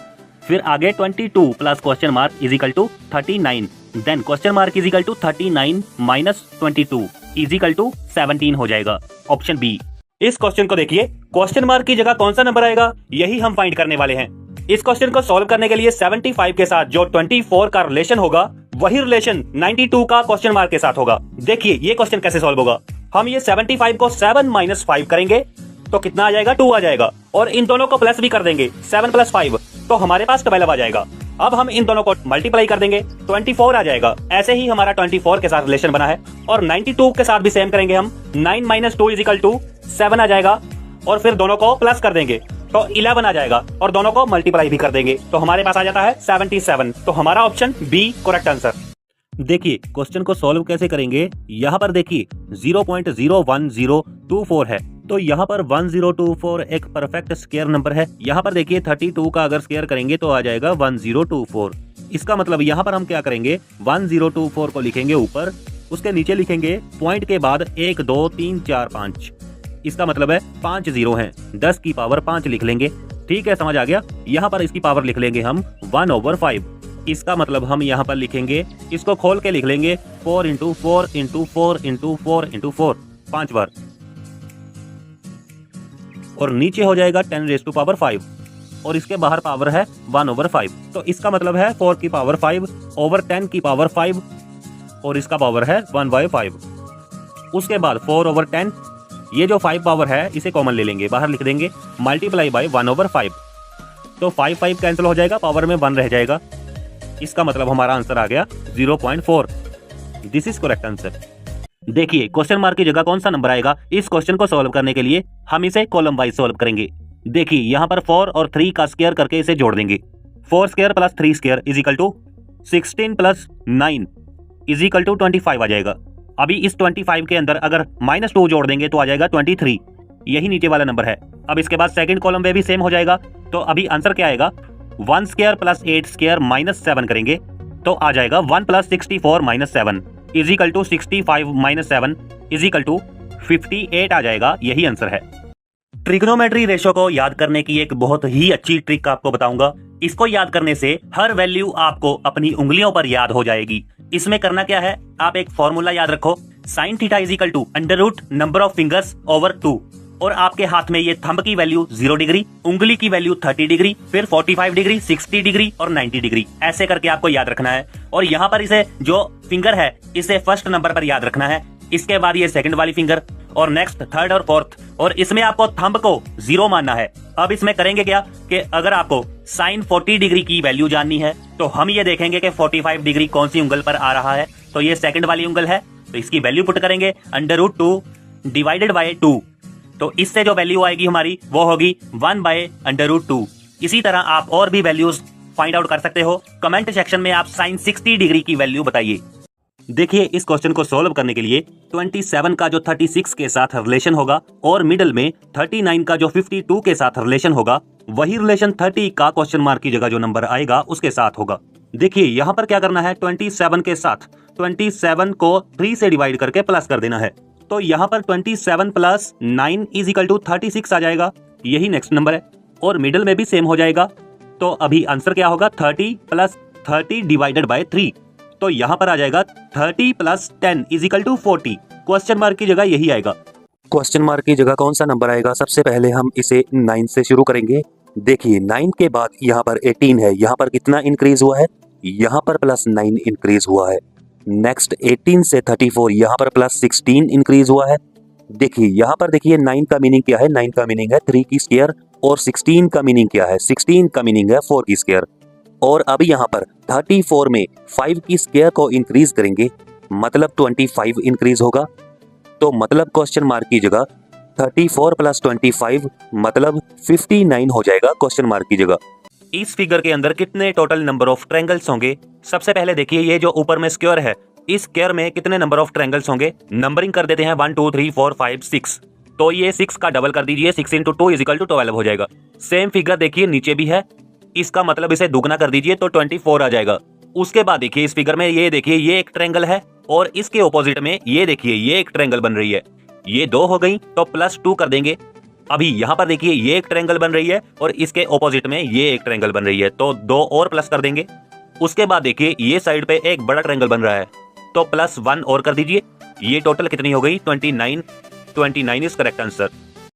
फिर आगे 22 plus question mark is equal to 39, then question mark is equal to 39 minus 22 is equal to 17 हो जाएगा, ऑप्शन बी। इस क्वेश्चन को देखिए, क्वेश्चन मार्क की जगह कौन सा नंबर आएगा यही हम फाइंड करने वाले हैं। इस क्वेश्चन को सॉल्व करने के लिए 75 के साथ जो 24 का रिलेशन होगा वही रिलेशन 92 का क्वेश्चन मार्क के साथ होगा। देखिए ये क्वेश्चन कैसे सॉल्व होगा। हम ये 75 को 7 - 5 करेंगे तो कितना आ जाएगा? 2 आ जाएगा, और इन दोनों को प्लस भी कर देंगे, 7 + 5 तो हमारे पास 12 आ जाएगा। अब हम इन दोनों को मल्टीप्लाई कर देंगे, 24 आ जाएगा। ऐसे ही हमारा 24 के साथ रिलेशन बना है, और 92 के साथ भी सेम करेंगे हम, 9 - 2 = 7 आ जाएगा, और फिर दोनों को प्लस कर देंगे तो 11 आ जाएगा, और दोनों को मल्टीप्लाई भी कर देंगे तो हमारे पास आ जाता है 77। तो हमारा ऑप्शन बी करेक्ट आंसर। देखिए क्वेश्चन को सॉल्व कैसे करेंगे। यहाँ पर देखिए 0.01024 है, तो यहाँ पर 1024 एक परफेक्ट स्क्वायर नंबर है। यहाँ पर देखिए 32 का अगर स्क्वायर करेंगे तो आ जाएगा 1024। इसका मतलब यहाँ पर हम क्या करेंगे, 1024 को लिखेंगे ऊपर, उसके नीचे लिखेंगे पॉइंट के बाद 1 2 3 4 5। इसका मतलब है 5 0 हैं, 10 की पावर 5 लिख लेंगे। ठीक है, समझ आ गया। यहाँ पर इसकी पावर लिख लेंगे हम 1/5। इसका मतलब हम यहाँ पर लिखेंगे, इसको खोल के लिख लेंगे 4 × 4 × 4 × 4 × 4 5 बार, और नीचे हो जाएगा 10⁵, और इसके बाहर पावर है 1/5। तो इसका मतलब है 4 की पावर 5 ओवर 10 की पावर 5, और इसका पावर है 1/5। उसके बाद 4/10 ये जो 5 पावर है इसे कॉमन ले लेंगे, बाहर लिख देंगे मल्टीप्लाई बाय 1/5। तो 5 कैंसिल हो जाएगा, पावर में 1 रह जाएगा। इसका मतलब हमारा आंसर आ गया 0.4। This is correct answer. देखिए क्वेश्चन मार्क की जगह कौन सा नंबर आएगा। इस क्वेश्चन को सॉल्व करने के लिए हम इसे कॉलम वाइज सॉल्व करेंगे। देखिए यहाँ पर 4 और 3 का स्क्वायर करके इसे जोड़ देंगे। 4 square plus 3 square is equal to 16 plus 9 is equal to 25 आ जाएगा। अभी इस 25 के अंदर अगर -2 जोड़ देंगे तो आ जाएगा 23। यही नीचे वाला नंबर है। अब इसके बाद सेकंड कॉलम में भी सेम हो जाएगा। तो अभी आंसर क्या आएगा, 1 स्क्वायर प्लस 8 स्क्वायर माइनस 7 करेंगे तो आ जाएगा 1 plus 64 minus 7 is equal to 65 minus 7 is equal to 58 आ जाएगा। यही आंसर है। ट्रिग्नोमेट्री रेशो को याद करने की एक बहुत ही अच्छी ट्रिक आपको बताऊंगा। इसको याद करने से हर वैल्यू आपको अपनी उंगलियों पर याद हो जाएगी। इसमें करना क्या है, आप एक फॉर्मूला याद रखो, sine theta is equal to under root number of fingers over 2। और आपके हाथ में ये थंब की वैल्यू 0 डिग्री, उंगली की वैल्यू 30 डिग्री, फिर 45 डिग्री, 60 डिग्री और 90 डिग्री, ऐसे करके आपको याद रखना है। और यहाँ पर इसे जो फिंगर है इसे फर्स्ट नंबर पर याद रखना है, इसके बाद ये सेकंड वाली फिंगर और नेक्स्ट थर्ड और फोर्थ, और इसमें आपको थंब को 0 मानना है। अब इसमें करेंगे क्या कि अगर आपको साइन 40 डिग्री की वैल्यू जाननी है तो हम ये देखेंगे कि 45 डिग्री कौन सी उंगल पर आ रहा है, तो ये सेकंड वाली उंगल है, तो इसकी वैल्यू पुट करेंगे अंडर रूट 2 डिवाइडेड बाय 2। तो इससे जो वैल्यू आएगी हमारी वो होगी 1 बाय अंडर रूट 2। इसी तरह आप और भी वैल्यूज फाइंड आउट कर सकते हो। कमेंट सेक्शन में आप साइन 60 डिग्री की वैल्यू बताइए। देखिए इस क्वेश्चन को सॉल्व करने के लिए 27 का जो 36 के साथ रिलेशन होगा और मिडल में 39 का जो 52 के साथ रिलेशन होगा, वही रिलेशन 30 का क्वेश्चन मार्क की जगह जो नंबर आएगा उसके साथ होगा। देखिए यहाँ पर क्या करना है, 27 के साथ 27 को 3 से डिवाइड करके प्लस कर देना है। तो यहाँ पर 27 प्लस 9 इज इक्वल टू 36 आ जाएगा। यही नेक्स्ट नंबर है और मिडल में भी सेम हो जाएगा। तो अभी आंसर क्या होगा, 30 प्लस 30 डिवाइडेड बाय 3। तो यहाँ पर आ जाएगा 30 plus 10 is equal to 40। Question mark की जगह यही आएगा। क्वेश्चन मार्क की जगह कौन सा नंबर आएगा, सबसे पहले हम इसे 9 से शुरू करेंगे। देखिए 9 के बाद यहाँ पर 18 है, यहाँ पर कितना इंक्रीज हुआ है, यहाँ पर प्लस 9 इंक्रीज हुआ है। नेक्स्ट 18 से 34, यहाँ पर प्लस 16 इंक्रीज हुआ है। देखिए यहाँ पर देखिए 9 का मीनिंग क्या है, 9 का मीनिंग है 3 की स्क्वायर, और 16 का मीनिंग क्या है, 16 का मीनिंग है 4 की स्क्वायर। और अब यहाँ पर 34 में 5 की स्क्वायर को इंक्रीज करेंगे, मतलब 25 इंक्रीज होगा। तो मतलब क्वेश्चन मार्क की जगह 34 प्लस 25 मतलब 59 हो जाएगा क्वेश्चन मार्क की जगह। इस फिगर के अंदर कितने टोटल नंबर ऑफ ट्रायंगल्स होंगे, सबसे पहले देखिए ये जो ऊपर में स्क्वायर है, इस स्क्वायर में कितने नंबर ऑफ ट्रायंगल्स होंगे। नंबरिंग कर देते हैं 1 2 3 4 5 6। तो ये 6 का डबल कर दीजिए, 6 × 2 इज इक्वल टू 12 हो जाएगा। सेम फिगर देखिए नीचे भी है, इसका मतलब इसे दुगना कर दीजिए तो 24 आ जाएगा। उसके बाद देखिए इस फिगर में ये देखिए ये एक ट्रायंगल है और इसके ऑपोजिट में ये देखिए ये एक ट्रायंगल बन रही है। ये 2 हो गई तो +2 कर देंगे। अभी यहाँ पर देखिए ये एक ट्रायंगल बन रही है और इसके ऑपोजिट में ये एक ट्रायंगल बन रही है, तो 2 और प्लस कर देंगे। उसके बाद देखिए ये साइड पे एक बड़ा ट्रायंगल बन रहा है, तो +1 और कर दीजिए। ये टोटल कितनी हो गई, 29 इज करेक्ट आंसर।